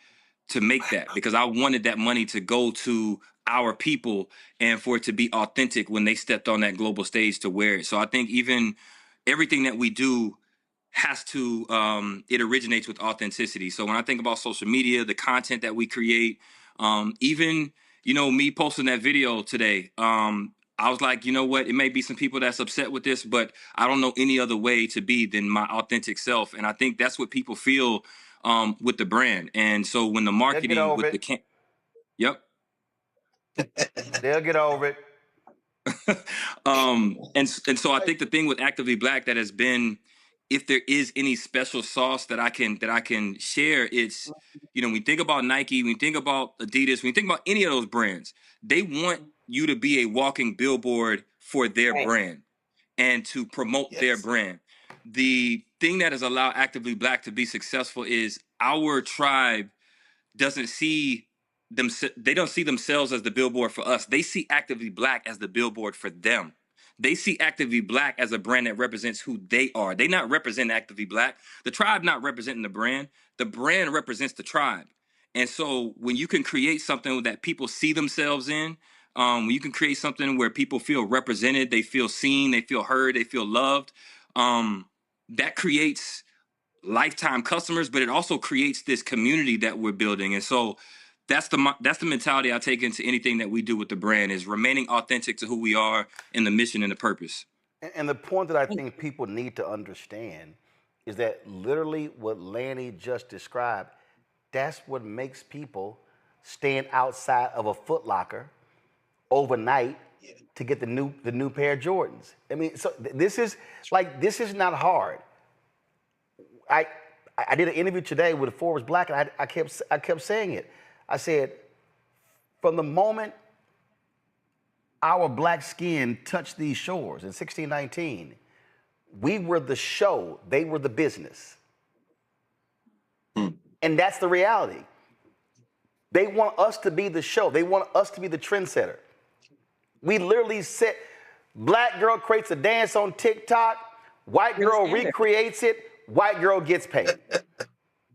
that, because I wanted that money to go to our people and for it to be authentic when they stepped on that global stage to wear it. So I think even everything that we do has to, it originates with authenticity. So when I think about social media, the content that we create, even, you know, me posting that video today, I was like, you know what, it may be some people that's upset with this, but I don't know any other way to be than my authentic self. And I think that's what people feel with the brand. And so when the marketing with the yep. They'll get over it. And so I think the thing with Actively Black that has been, if there is any special sauce that I can share, it's, you know, when you think about Nike, when you think about Adidas, when you think about any of those brands, they want you to be a walking billboard for their brand and to promote their brand. The thing that has allowed Actively Black to be successful is our tribe doesn't see they don't see themselves as the billboard for us. They see Actively Black as the billboard for them. They see Actively Black as a brand that represents who they are. They not represent Actively Black. The tribe not representing the brand. The brand represents the tribe. And so when you can create something that people see themselves in, when you can create something where people feel represented, they feel seen, they feel heard, they feel loved, that creates lifetime customers, but it also creates this community that we're building. And so that's the mentality I take into anything that we do with the brand, is remaining authentic to who we are and the mission and the purpose. And the point that I think people need to understand is that literally what Lanny just described, that's what makes people stand outside of a Foot Locker overnight to get the new pair of Jordans. I mean, so this is not hard. I did an interview today with Forbes Black, and I kept saying it. I said, from the moment our black skin touched these shores in 1619, we were the show, they were the business. And that's the reality. They want us to be the show. They want us to be the trendsetter. We literally said, black girl creates a dance on TikTok, white girl recreates it, white girl gets paid.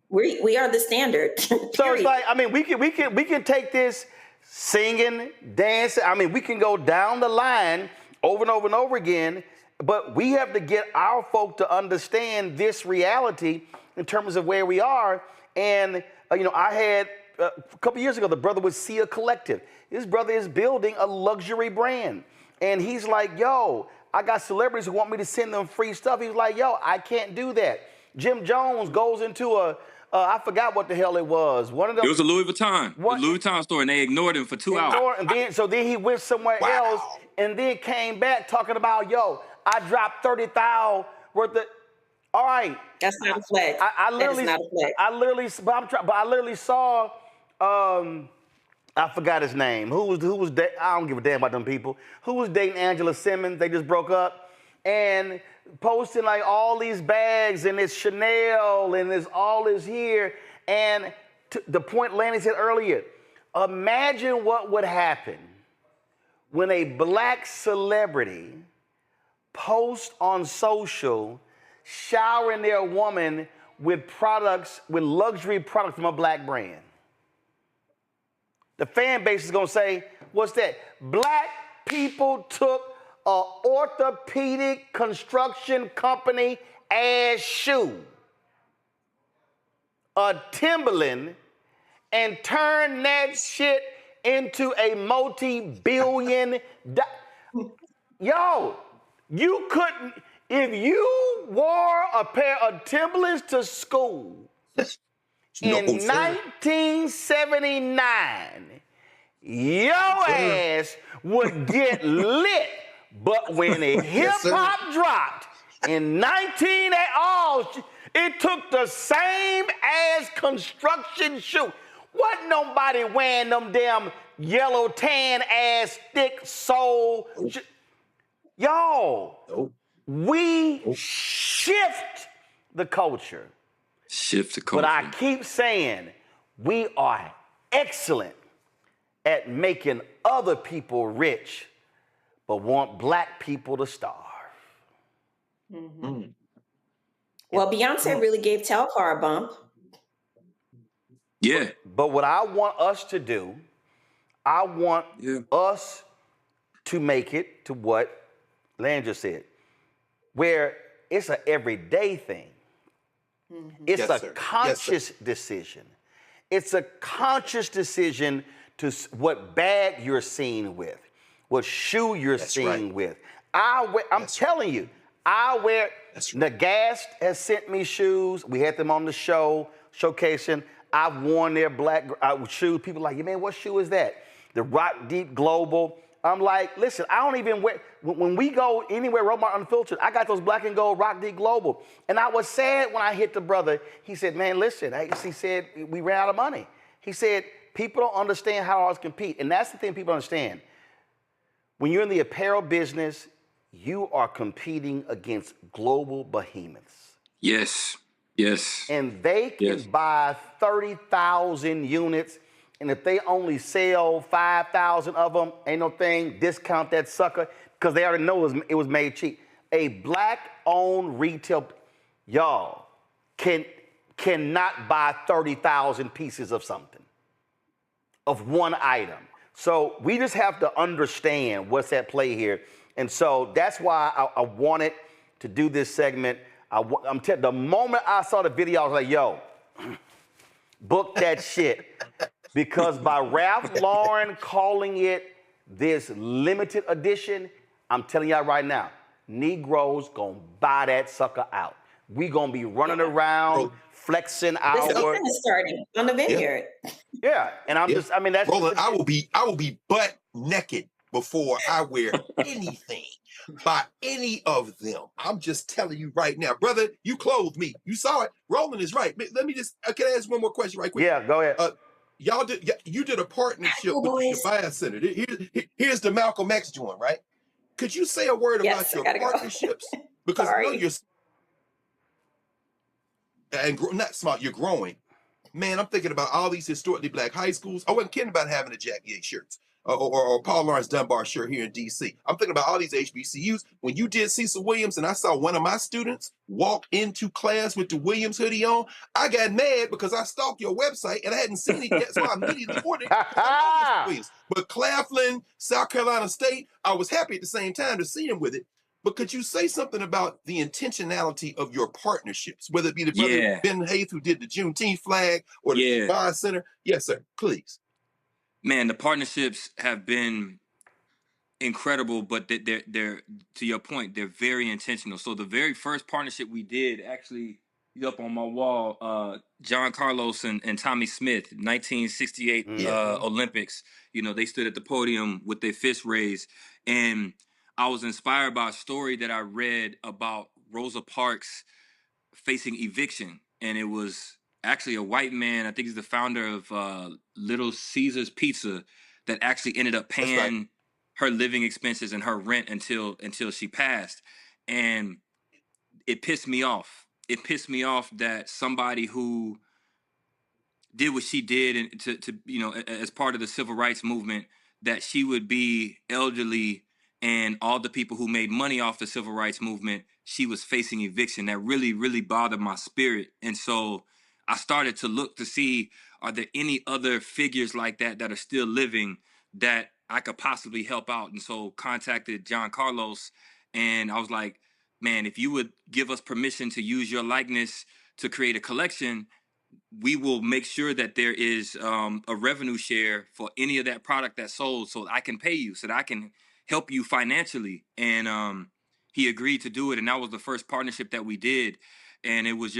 We are the standard. So it's like, I mean, we can take this singing, dancing. I mean, we can go down the line over and over and over again, but we have to get our folk to understand this reality in terms of where we are. And, I had a couple years ago, the brother with Sia Collective. This brother is building a luxury brand. And he's like, yo, I got celebrities who want me to send them free stuff. He's like, yo, I can't do that. Jim Jones goes into I forgot what the hell it was. One of them. It was a Louis Vuitton. Louis Vuitton store, and they ignored him for 2 hours. And then he went somewhere else, and then came back talking about, yo, I dropped 30,000 worth of. All right. That's not a flex. I literally, that is not a flex. I literally saw. I forgot his name. Who was I don't give a damn about them people. Who was dating Angela Simmons? They just broke up, and posting like all these bags, and it's Chanel, and there's all this here. And the point Lanny said earlier, imagine what would happen when a black celebrity posts on social showering their woman with products, with luxury products from a black brand. The fan base is gonna say, what's that? Black people took an orthopedic construction company ass shoe, a Timberland, and turned that shit into a multi-billion. Yo, you couldn't, if you wore a pair of Timberlands to school in 1979, your ass would get lit. But when the hip hop dropped in 1980, it took the same as construction shoe. Wasn't nobody wearing them damn yellow tan ass thick sole. Yo, we shift the culture. Shift the culture. But I keep saying we are excellent at making other people rich, but want black people to starve. Mm-hmm. Well, Beyonce really gave Telfar a bump. Yeah. But what I want us to do, I want us to make it to what Land just said, where it's an everyday thing. Mm-hmm. It's a conscious decision. It's a conscious decision to what bag you're seen with, what shoe you're seen with. I'm telling you, I wear, Nagast has sent me shoes. We had them on the show, showcasing. I've worn their black shoes. People are like, yeah, man, what shoe is that? The Rock Deep Global. I'm like, listen, I don't even wear, when we go anywhere, Robot Unfiltered, I got those black and gold Rock Deep Global. And I was sad when I hit the brother. He said, man, listen, he said, we ran out of money. He said, people don't understand how ours compete. And that's the thing people understand. When you're in the apparel business, you are competing against global behemoths. Yes, yes. And they can buy 30,000 units, and if they only sell 5,000 of them, ain't no thing, discount that sucker, because they already know it was made cheap. A black-owned retail, y'all, cannot buy 30,000 pieces of something, of one item. So we just have to understand what's at play here. And so that's why I wanted to do this segment. The moment I saw the video, I was like, yo, book that shit. Because by Ralph Lauren calling it this limited edition, I'm telling y'all right now, Negroes gonna buy that sucker out. we gonna be running around, flexing The our season is starting on the vineyard. yeah. And I'm just, I mean, that's Roland, just, I will be butt naked before I wear anything by any of them. I'm just telling you right now, brother. You clothed me. You saw it. Roland is right. Let me just. Can I ask one more question right quick? yeah. Go ahead. You did a partnership Cool with the boys. Shabazz Center. Here's the Malcolm X joint, right? Could you say a word Yes, about your I gotta go. partnerships? Because I know Sorry. you're not smart. You're growing. Man, I'm thinking about all these historically black high schools. I wasn't kidding about having a Jack Yates shirts or Paul Lawrence Dunbar shirt here in DC. I'm thinking about all these HBCUs. When you did Cecil Williams and I saw one of my students walk into class with the Williams hoodie on, I got mad because I stalked your website and I hadn't seen it yet, so I immediately ordered it because I love Mr. Williams. But Claflin, South Carolina State, I was happy at the same time to see him with it. But could you say something about the intentionality of your partnerships, whether it be the brother Ben Haith who did the Juneteenth flag or the Shabazz Center? Yes, sir. Please. Man, the partnerships have been incredible, but they're to your point, they're very intentional. So the very first partnership we did, actually up on my wall, John Carlos and Tommy Smith, 1968 Olympics. You know, they stood at the podium with their fists raised, and I was inspired by a story that I read about Rosa Parks facing eviction, and it was actually a white man. I think he's the founder of Little Caesars Pizza that actually ended up paying her living expenses and her rent until she passed, and it pissed me off. It pissed me off that somebody who did what she did and to you know, as part of the civil rights movement, that she would be elderly, and all the people who made money off the civil rights movement, she was facing eviction. That really bothered my spirit. And so I started to look to see, are there any other figures like that that are still living that I could possibly help out? And so contacted John Carlos, and I was like, man, if you would give us permission to use your likeness to create a collection, we will make sure that there is a revenue share for any of that product that's sold, so I can pay you, so that I can help you financially. And he agreed to do it, and that was the first partnership that we did. And it was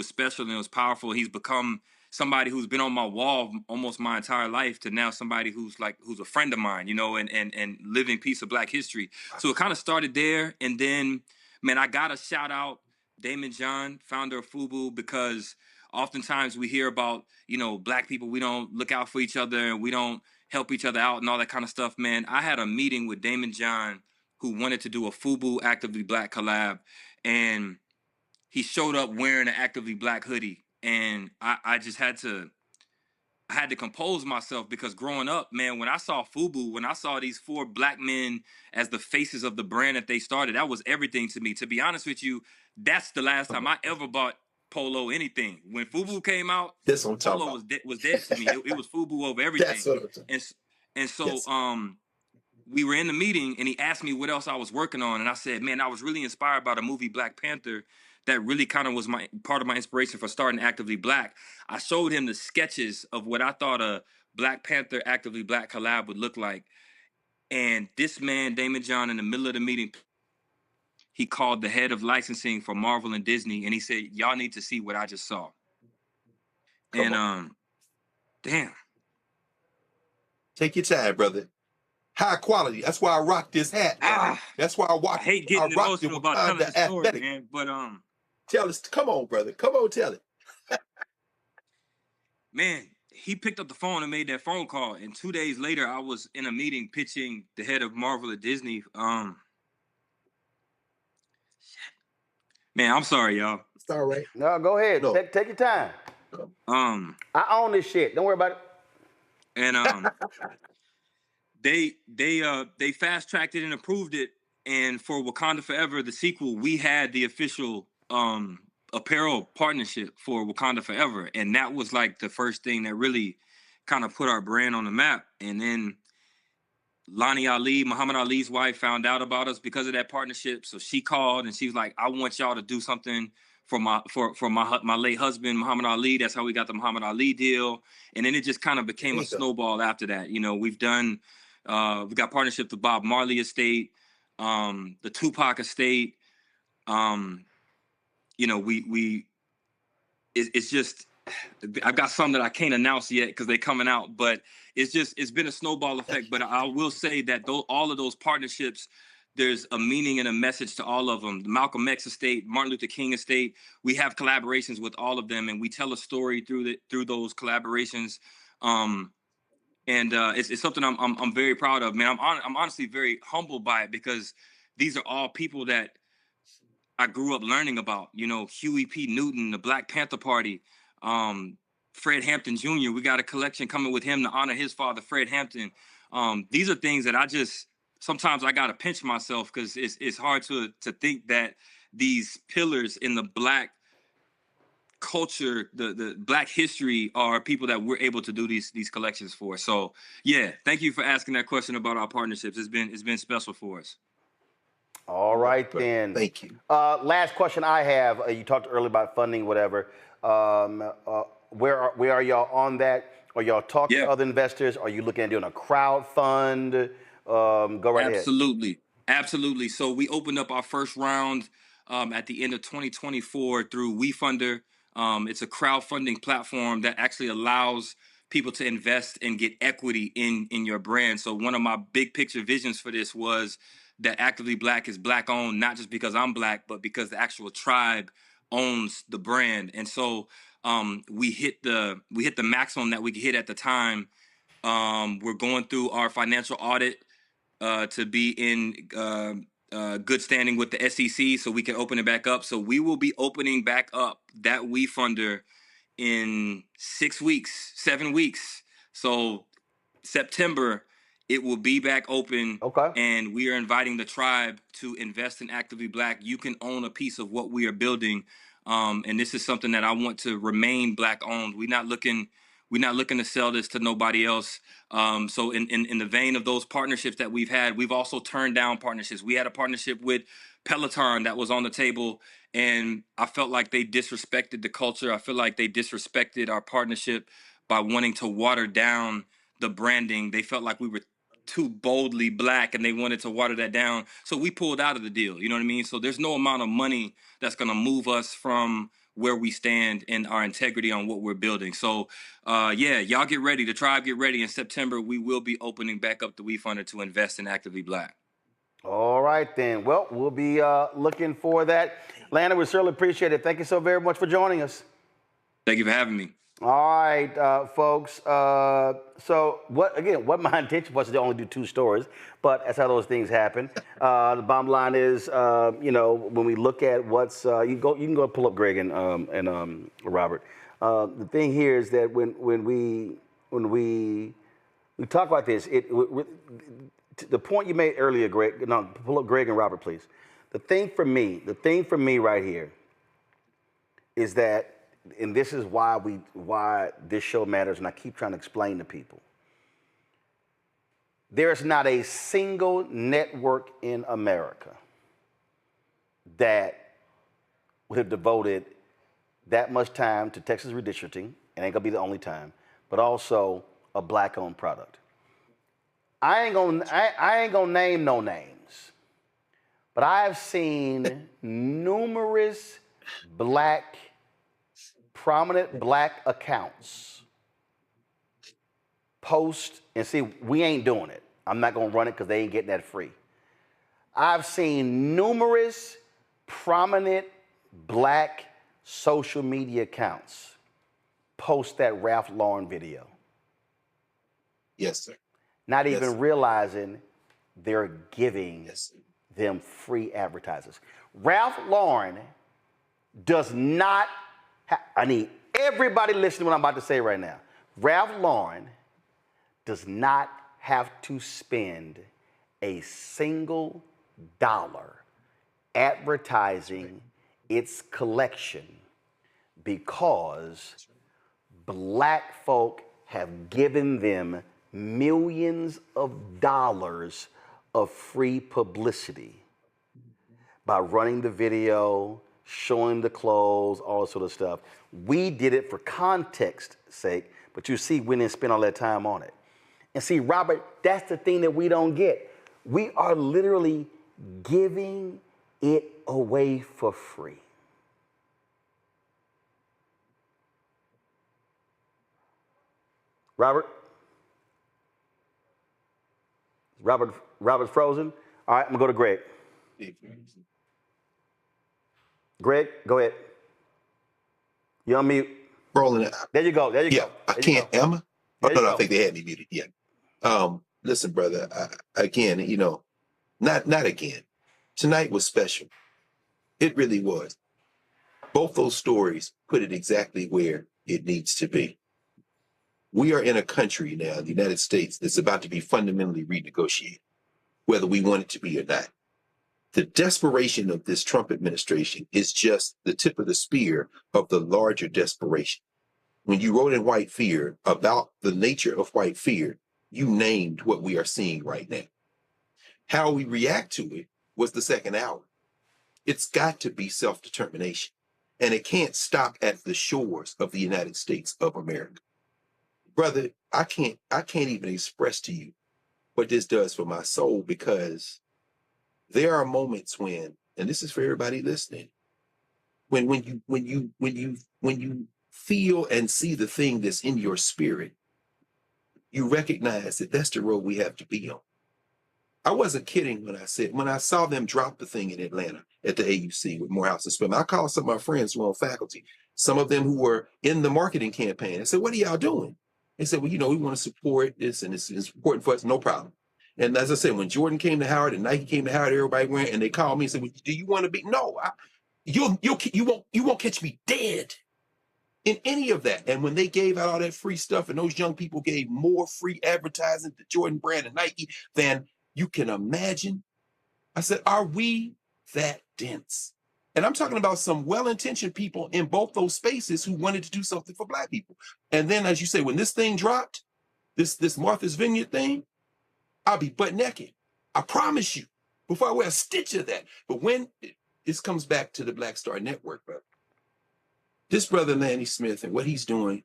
special and it was powerful. He's become somebody who's been on my wall almost my entire life, to now somebody who's a friend of mine, you know, and living piece of Black history. So it kind of started there, and then, man, I gotta shout out Damon John, founder of FUBU, because oftentimes we hear about, you know, Black people, we don't look out for each other and we don't help each other out and all that kind of stuff. Man, I had a meeting with Damon John, who wanted to do a FUBU Actively Black collab, and he showed up wearing an Actively Black hoodie, and I just had to compose myself, because growing up, man, when I saw FUBU, when I saw these 4 Black men as the faces of the brand that they started, that was everything to me. To be honest with you, that's the last time I ever bought Polo anything. When FUBU came out, Polo was dead to me. It was FUBU over everything. That's what I'm talking. And so we were in the meeting, and he asked me what else I was working on, and I said, man, I was really inspired by the movie Black Panther. That really kind of was part of my inspiration for starting Actively Black. I showed him the sketches of what I thought a Black Panther Actively Black collab would look like. And this man, Damon John, in the middle of the meeting, he called the head of licensing for Marvel and Disney, and he said, y'all need to see what I just saw. Damn. Take your time, brother. High quality. That's why I rock this hat. That's why I hate getting emotional about telling the story, man. But tell us. Come on, brother. Come on, tell it. Man, he picked up the phone and made that phone call, and 2 days later, I was in a meeting pitching the head of Marvel at Disney. Man, I'm sorry, y'all. It's all right. No, go ahead. No. Take your time. I own this shit. Don't worry about it. And they fast tracked it and approved it. And for Wakanda Forever, the sequel, we had the official apparel partnership for Wakanda Forever, and that was like the first thing that really kind of put our brand on the map. And then Lonnie Ali, Muhammad Ali's wife, found out about us because of that partnership. So she called and she was like, I want y'all to do something for my late husband, Muhammad Ali. That's how we got the Muhammad Ali deal. And then it just kind of became a snowball after that. You know, we got partnerships with Bob Marley Estate, the Tupac Estate, you know, it's just, I've got some that I can't announce yet because they're coming out, but it's been a snowball effect. But I will say that all of those partnerships, there's a meaning and a message to all of them. The Malcolm X estate, Martin Luther King estate, we have collaborations with all of them, and we tell a story through those collaborations. And it's something I'm very proud of, man. I'm honestly very humbled by it, because these are all people that I grew up learning about. You know, Huey P. Newton, the Black Panther Party, Fred Hampton Jr. We got a collection coming with him to honor his father, Fred Hampton. These are things that sometimes I gotta pinch myself, because it's hard to think that these pillars in the Black culture, the Black history, are people that we're able to do these collections for. So yeah, thank you for asking that question about our partnerships. It's been special for us. All right, then. Thank you. Last question I have. You talked earlier about funding, whatever. Where are y'all on that? Are y'all talking to other investors? Are you looking at doing a crowd fund? Go right ahead. Absolutely. So we opened up our first round at the end of 2024 through WeFunder. It's a crowdfunding platform that actually allows people to invest and get equity in your brand. So one of my big picture visions for this was that Actively Black is Black owned, not just because I'm Black, but because the actual tribe owns the brand. And so we hit the maximum that we could hit at the time. We're going through our financial audit to be in good standing with the SEC, so we can open it back up. So we will be opening back up that WeFunder in 6 weeks, 7 weeks. So September, it will be back open. Okay. And we are inviting the tribe to invest in Actively Black. You can own a piece of what we are building. And this is something that I want to remain Black owned. We're not looking to sell this to nobody else. So in the vein of those partnerships that we've had, we've also turned down partnerships. We had a partnership with Peloton that was on the table, and I felt like they disrespected the culture. I feel like they disrespected our partnership by wanting to water down the branding. They felt like we were too boldly Black, and they wanted to water that down. So we pulled out of the deal. You know what I mean? So there's no amount of money that's going to move us from where we stand and our integrity on what we're building. So yeah, y'all get ready. The tribe get ready. In September, we will be opening back up the WeFunder to invest in Actively Black. All right, then. Well, we'll be looking for that. Landon, we certainly appreciate it. Thank you so very much for joining us. Thank you for having me. All right, folks. So what my intention was to only do 2 stories, but that's how those things happen. The bottom line is, when we look at what's, you can go pull up Greg and Robert. The thing here is that when we talk about this, the point you made earlier, Greg. No, pull up Greg and Robert, please. The thing for me right here is that. And this is why this show matters, and I keep trying to explain to people. There is not a single network in America that would have devoted that much time to Texas redistricting. It ain't gonna be the only time, but also a Black-owned product. I ain't gonna name no names, but I have seen numerous prominent Black accounts post, and see, we ain't doing it. I'm not gonna run it because they ain't getting that free. I've seen numerous prominent Black social media accounts post that Ralph Lauren video. Yes, sir. Not Yes, even sir. realizing they're giving them free advertisers. Ralph Lauren does not I need everybody listening to what I'm about to say right now. Ralph Lauren does not have to spend a single dollar advertising its collection because Black folk have given them millions of dollars of free publicity by running the video, showing the clothes, all that sort of stuff. We did it for context sake, but you see, we didn't spend all that time on it. And see, Robert, that's the thing that we don't get. We are literally giving it away for free. Robert? Robert's frozen. All right, I'm gonna go to Greg. Greg, go ahead. You on mute. Roland, There you go. There you yeah, go. I There you can't. go. Am I? Oh, There you no, go. I think they had me muted. Yeah. Listen, brother. Again, you know, not again. Tonight was special. It really was. Both those stories put it exactly where it needs to be. We are in a country now, the United States, that's about to be fundamentally renegotiated, whether we want it to be or not. The desperation of this Trump administration is just the tip of the spear of the larger desperation. When you wrote in White Fear about the nature of white fear, you named what we are seeing right now. How we react to it was the second hour. It's got to be self-determination. And it can't stop at the shores of the United States of America. Brother, I can't even express to you what this does for my soul, because there are moments when, and this is for everybody listening, when you feel and see the thing that's in your spirit, you recognize that that's the road we have to be on. I wasn't kidding when I said, when I saw them drop the thing in Atlanta at the AUC with Morehouse and Spelman, I called some of my friends who were on faculty, some of them who were in the marketing campaign. I said, what are y'all doing? They said, well, you know, we want to support this and it's important for us, no problem. And as I said, when Jordan came to Howard and Nike came to Howard, everybody went and they called me and said, well, do you want to be? No, you won't catch me dead in any of that. And when they gave out all that free stuff and those young people gave more free advertising to Jordan Brand and Nike than you can imagine, I said, are we that dense? And I'm talking about some well-intentioned people in both those spaces who wanted to do something for Black people. And then, as you say, when this thing dropped, this Martha's Vineyard thing, I'll be butt naked. I promise you, before I wear a stitch of that. But when this comes back to the Black Star Network, brother, this brother Lanny Smith and what he's doing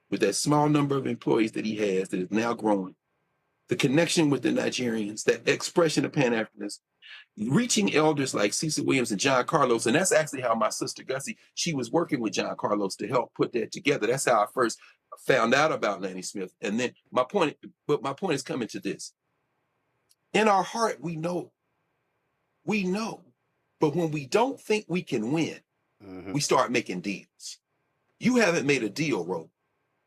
with that small number of employees that he has that is now growing, the connection with the Nigerians, that expression of Pan-Africanism, reaching elders like Cecil Williams and John Carlos. And that's actually how my sister Gussie, she was working with John Carlos to help put that together. That's how I first found out about Lanny Smith. And then my point is coming to this. In our heart, we know. But when we don't think we can win, we start making deals. You haven't made a deal, Ro.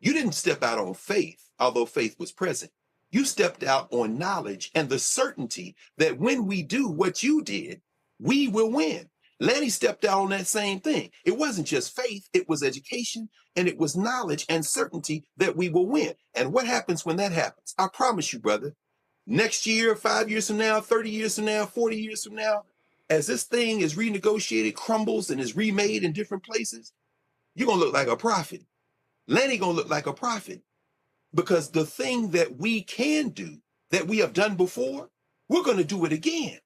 You didn't step out on faith, although faith was present. You stepped out on knowledge and the certainty that when we do what you did, we will win. Lanny stepped out on that same thing. It wasn't just faith, it was education, and it was knowledge and certainty that we will win. And what happens when that happens? I promise you, brother, next year, 5 years from now, 30 years from now, 40 years from now, as this thing is renegotiated, crumbles, and is remade in different places, you're going to look like a prophet. Lanny going to look like a prophet. Because the thing that we can do, that we have done before, we're going to do it again.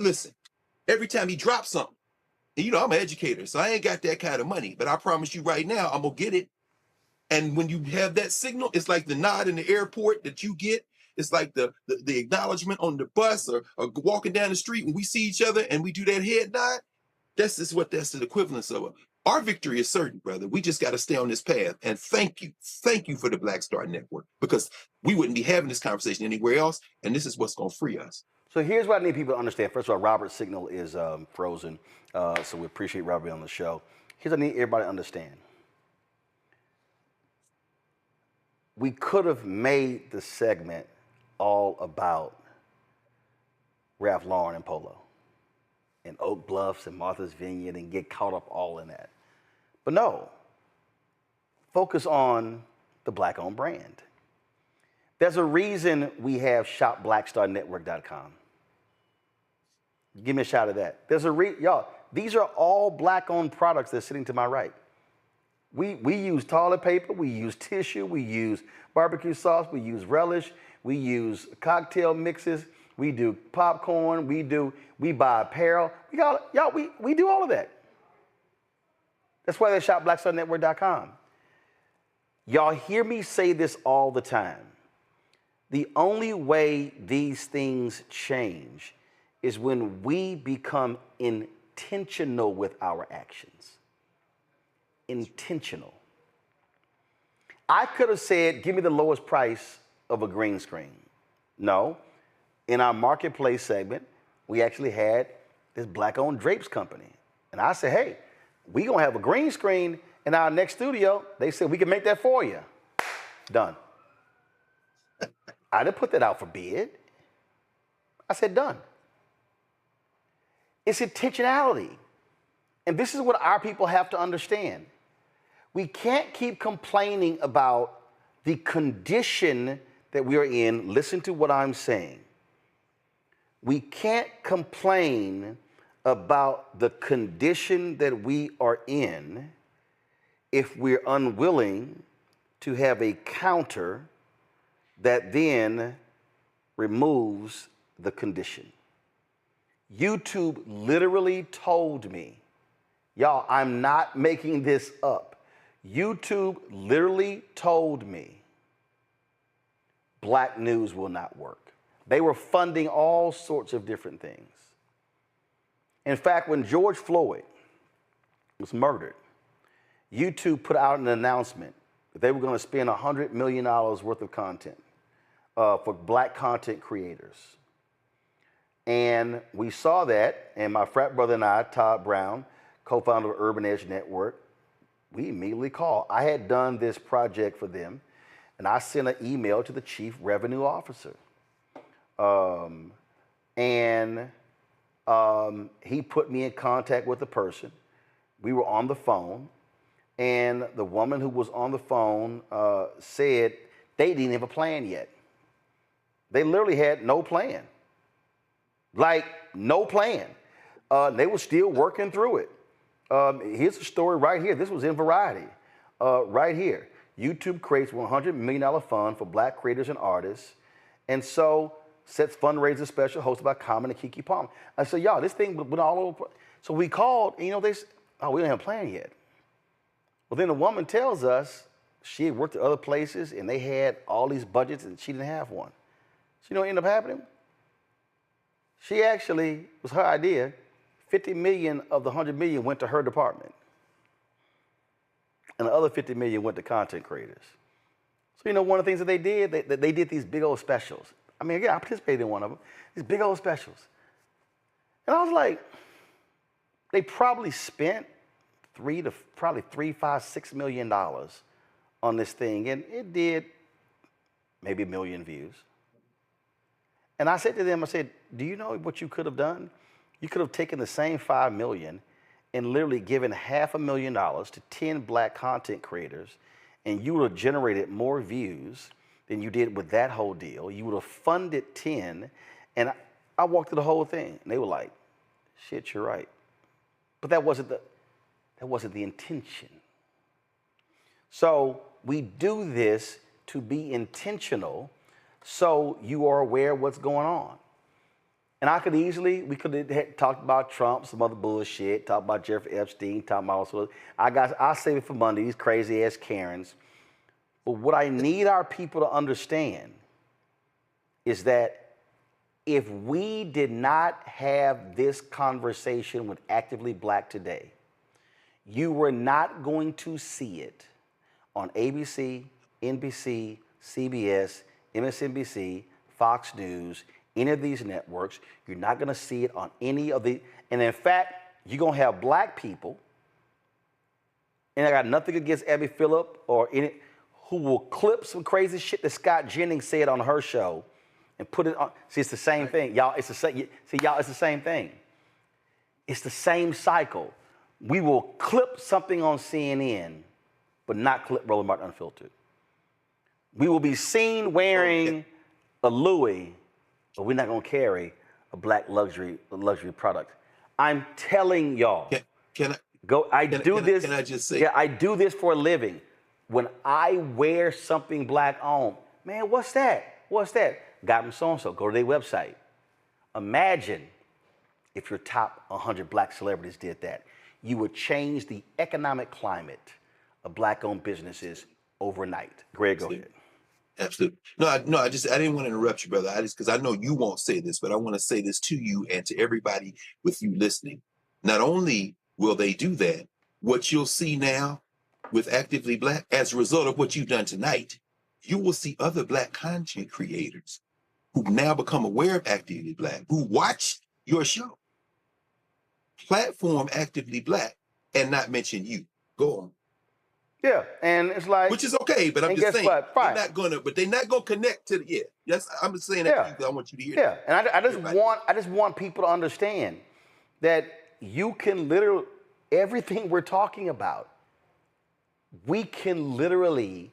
Listen, every time he drops something, and you know, I'm an educator, so I ain't got that kind of money, but I promise you right now, I'm going to get it. And when you have that signal, it's like the nod in the airport that you get. It's like the acknowledgement on the bus or walking down the street when we see each other and we do that head nod. That's the equivalence of it. Our victory is certain, brother. We just got to stay on this path. And thank you for the Black Star Network, because we wouldn't be having this conversation anywhere else. And this is what's going to free us. So here's what I need people to understand. First of all, Robert's signal is frozen, so we appreciate Robert being on the show. Here's what I need everybody to understand. We could have made the segment all about Ralph Lauren and Polo and Oak Bluffs and Martha's Vineyard and get caught up all in that. But no, focus on the Black-owned brand. There's a reason we have shopblackstarnetwork.com. Give me a shot of that. There's a y'all, these are all Black-owned products that's sitting to my right. We use toilet paper, we use tissue, we use barbecue sauce, we use relish, we use cocktail mixes, we do popcorn, we buy apparel. We do all of that. That's why they shop blackstarnetwork.com. Y'all hear me say this all the time. The only way these things change is when we become intentional with our actions. Intentional. I could have said, give me the lowest price of a green screen. No. In our marketplace segment, we actually had this black-owned drapes company. And I said, hey, we gonna have a green screen in our next studio. They said, we can make that for you. Done. I didn't put that out for bid. I said, done. It's intentionality. And this is what our people have to understand. We can't keep complaining about the condition that we are in. Listen to what I'm saying. We can't complain about the condition that we are in if we're unwilling to have a counter that then removes the condition. YouTube literally told me, y'all, I'm not making this up. YouTube literally told me black news will not work. They were funding all sorts of different things. In fact, when George Floyd was murdered, YouTube put out an announcement that they were going to spend $100 million worth of content for black content creators. And we saw that, and my frat brother and I, Todd Brown, co-founder of Urban Edge Network, we immediately called. I had done this project for them, and I sent an email to the chief revenue officer. He put me in contact with the person. We were on the phone, and the woman who was on the phone said they didn't have a plan yet. They literally had no plan. Like, no plan. They were still working through it. Here's a story right here. This was in Variety. Right here. YouTube creates $100 million fund for black creators and artists, and so sets fundraiser special hosted by Common and Keke Palmer. I said, y'all, this thing went all over. So we called, and they said, oh, we don't have a plan yet. Well, then the woman tells us she had worked at other places, and they had all these budgets, and she didn't have one. So you know what ended up happening? She actually, it was her idea, 50 million of the 100 million went to her department. And the other 50 million went to content creators. So one of the things that they did, they did these big old specials. I mean, again, I participated in one of them, these big old specials. And I was like, they probably spent $3, $5, $6 million on this thing, and it did maybe 1 million views. And I said to them, I said, do you know what you could have done? You could have taken the same 5 million and literally given $500,000 to 10 black content creators, and you would have generated more views than you did with that whole deal. You would have funded 10, and I walked through the whole thing, and they were like, shit, you're right. But that wasn't the intention. So we do this to be intentional so you are aware of what's going on. And we could have talked about Trump, some other bullshit, talked about Jeffrey Epstein, talked about all sorts of, I'll save it for Monday, these crazy ass Karens. But what I need our people to understand is that if we did not have this conversation with Actively Black today, you were not going to see it on ABC, NBC, CBS, MSNBC, Fox News, any of these networks. You're not going to see it on any of the, and in fact, you're going to have black people, and I got nothing against Abby Phillip or any, who will clip some crazy shit that Scott Jennings said on her show and put it on. See, it's the same thing. Y'all, it's the same. See, y'all, it's the same thing. It's the same cycle. We will clip something on CNN, but not clip Roland Martin Unfiltered. We will be seen wearing a Louis, but we're not going to carry a black luxury product. I'm telling y'all. Can I do this? Can I just say? Yeah, I do this for a living. When I wear something black on, man, what's that? What's that? Got from so-and-so. Go to their website. Imagine if your top 100 black celebrities did that. You would change the economic climate of black-owned businesses overnight. Greg, go ahead. Absolutely. No, I didn't want to interrupt you, brother. Because I know you won't say this, but I want to say this to you and to everybody with you listening. Not only will they do that, what you'll see now with Actively Black, as a result of what you've done tonight, you will see other Black content creators who now become aware of Actively Black, who watch your show, platform Actively Black, and not mention you. Go on. Yeah, and it's like, which is okay, but I'm and just guess saying what? Fine. they're not gonna connect to the Yes, I'm just saying that Yeah. to you 'cause I want you to hear Yeah, that. and I just want people to understand that you can literally, everything we're talking about, we can literally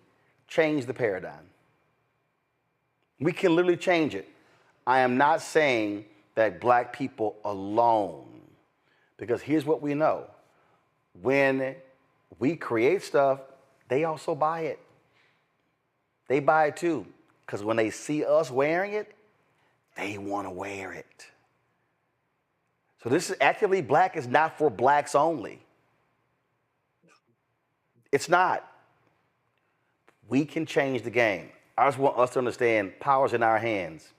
change the paradigm. We can literally change it. I am not saying that Black people alone, because here's what we know. When we create stuff, they also buy it. They buy it too, because when they see us wearing it, they want to wear it. So this is Actively Black is not for Blacks only. It's not. We can change the game. I just want us to understand power's in our hands,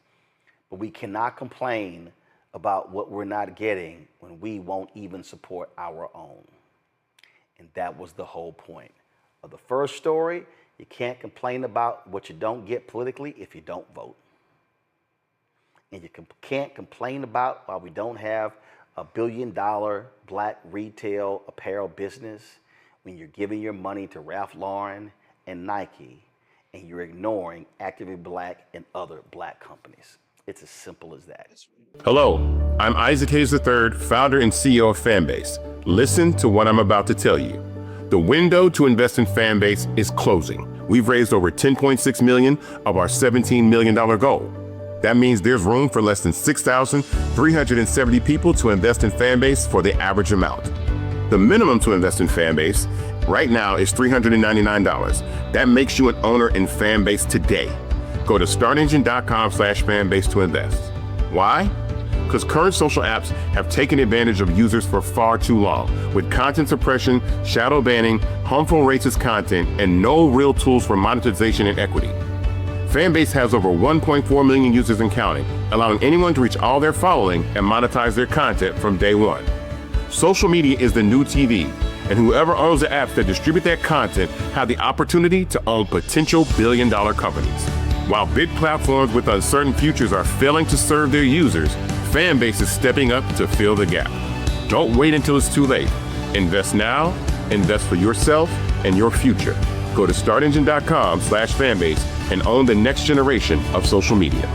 but we cannot complain about what we're not getting when we won't even support our own. And that was the whole point of the first story. You can't complain about what you don't get politically if you don't vote. And you can't complain about why we don't have a $1 billion Black retail apparel business when you're giving your money to Ralph Lauren and Nike and you're ignoring Actively Black and other Black companies. It's as simple as that. Hello, I'm Isaac Hayes III, founder and CEO of Fanbase. Listen to what I'm about to tell you. The window to invest in Fanbase is closing. We've raised over $10.6 million of our $17 million goal. That means there's room for less than 6,370 people to invest in Fanbase for the average amount. The minimum to invest in Fanbase right now is $399. That makes you an owner in Fanbase today. Go to startengine.com/fanbase to invest. Why? Because current social apps have taken advantage of users for far too long, with content suppression, shadow banning, harmful racist content, and no real tools for monetization and equity. Fanbase has over 1.4 million users and counting, allowing anyone to reach all their following and monetize their content from day one. Social media is the new TV, and whoever owns the apps that distribute that content have the opportunity to own potential billion-dollar companies. While big platforms with uncertain futures are failing to serve their users, Fanbase is stepping up to fill the gap. Don't wait until it's too late. Invest now, invest for yourself and your future. Go to startengine.com/fanbase and own the next generation of social media.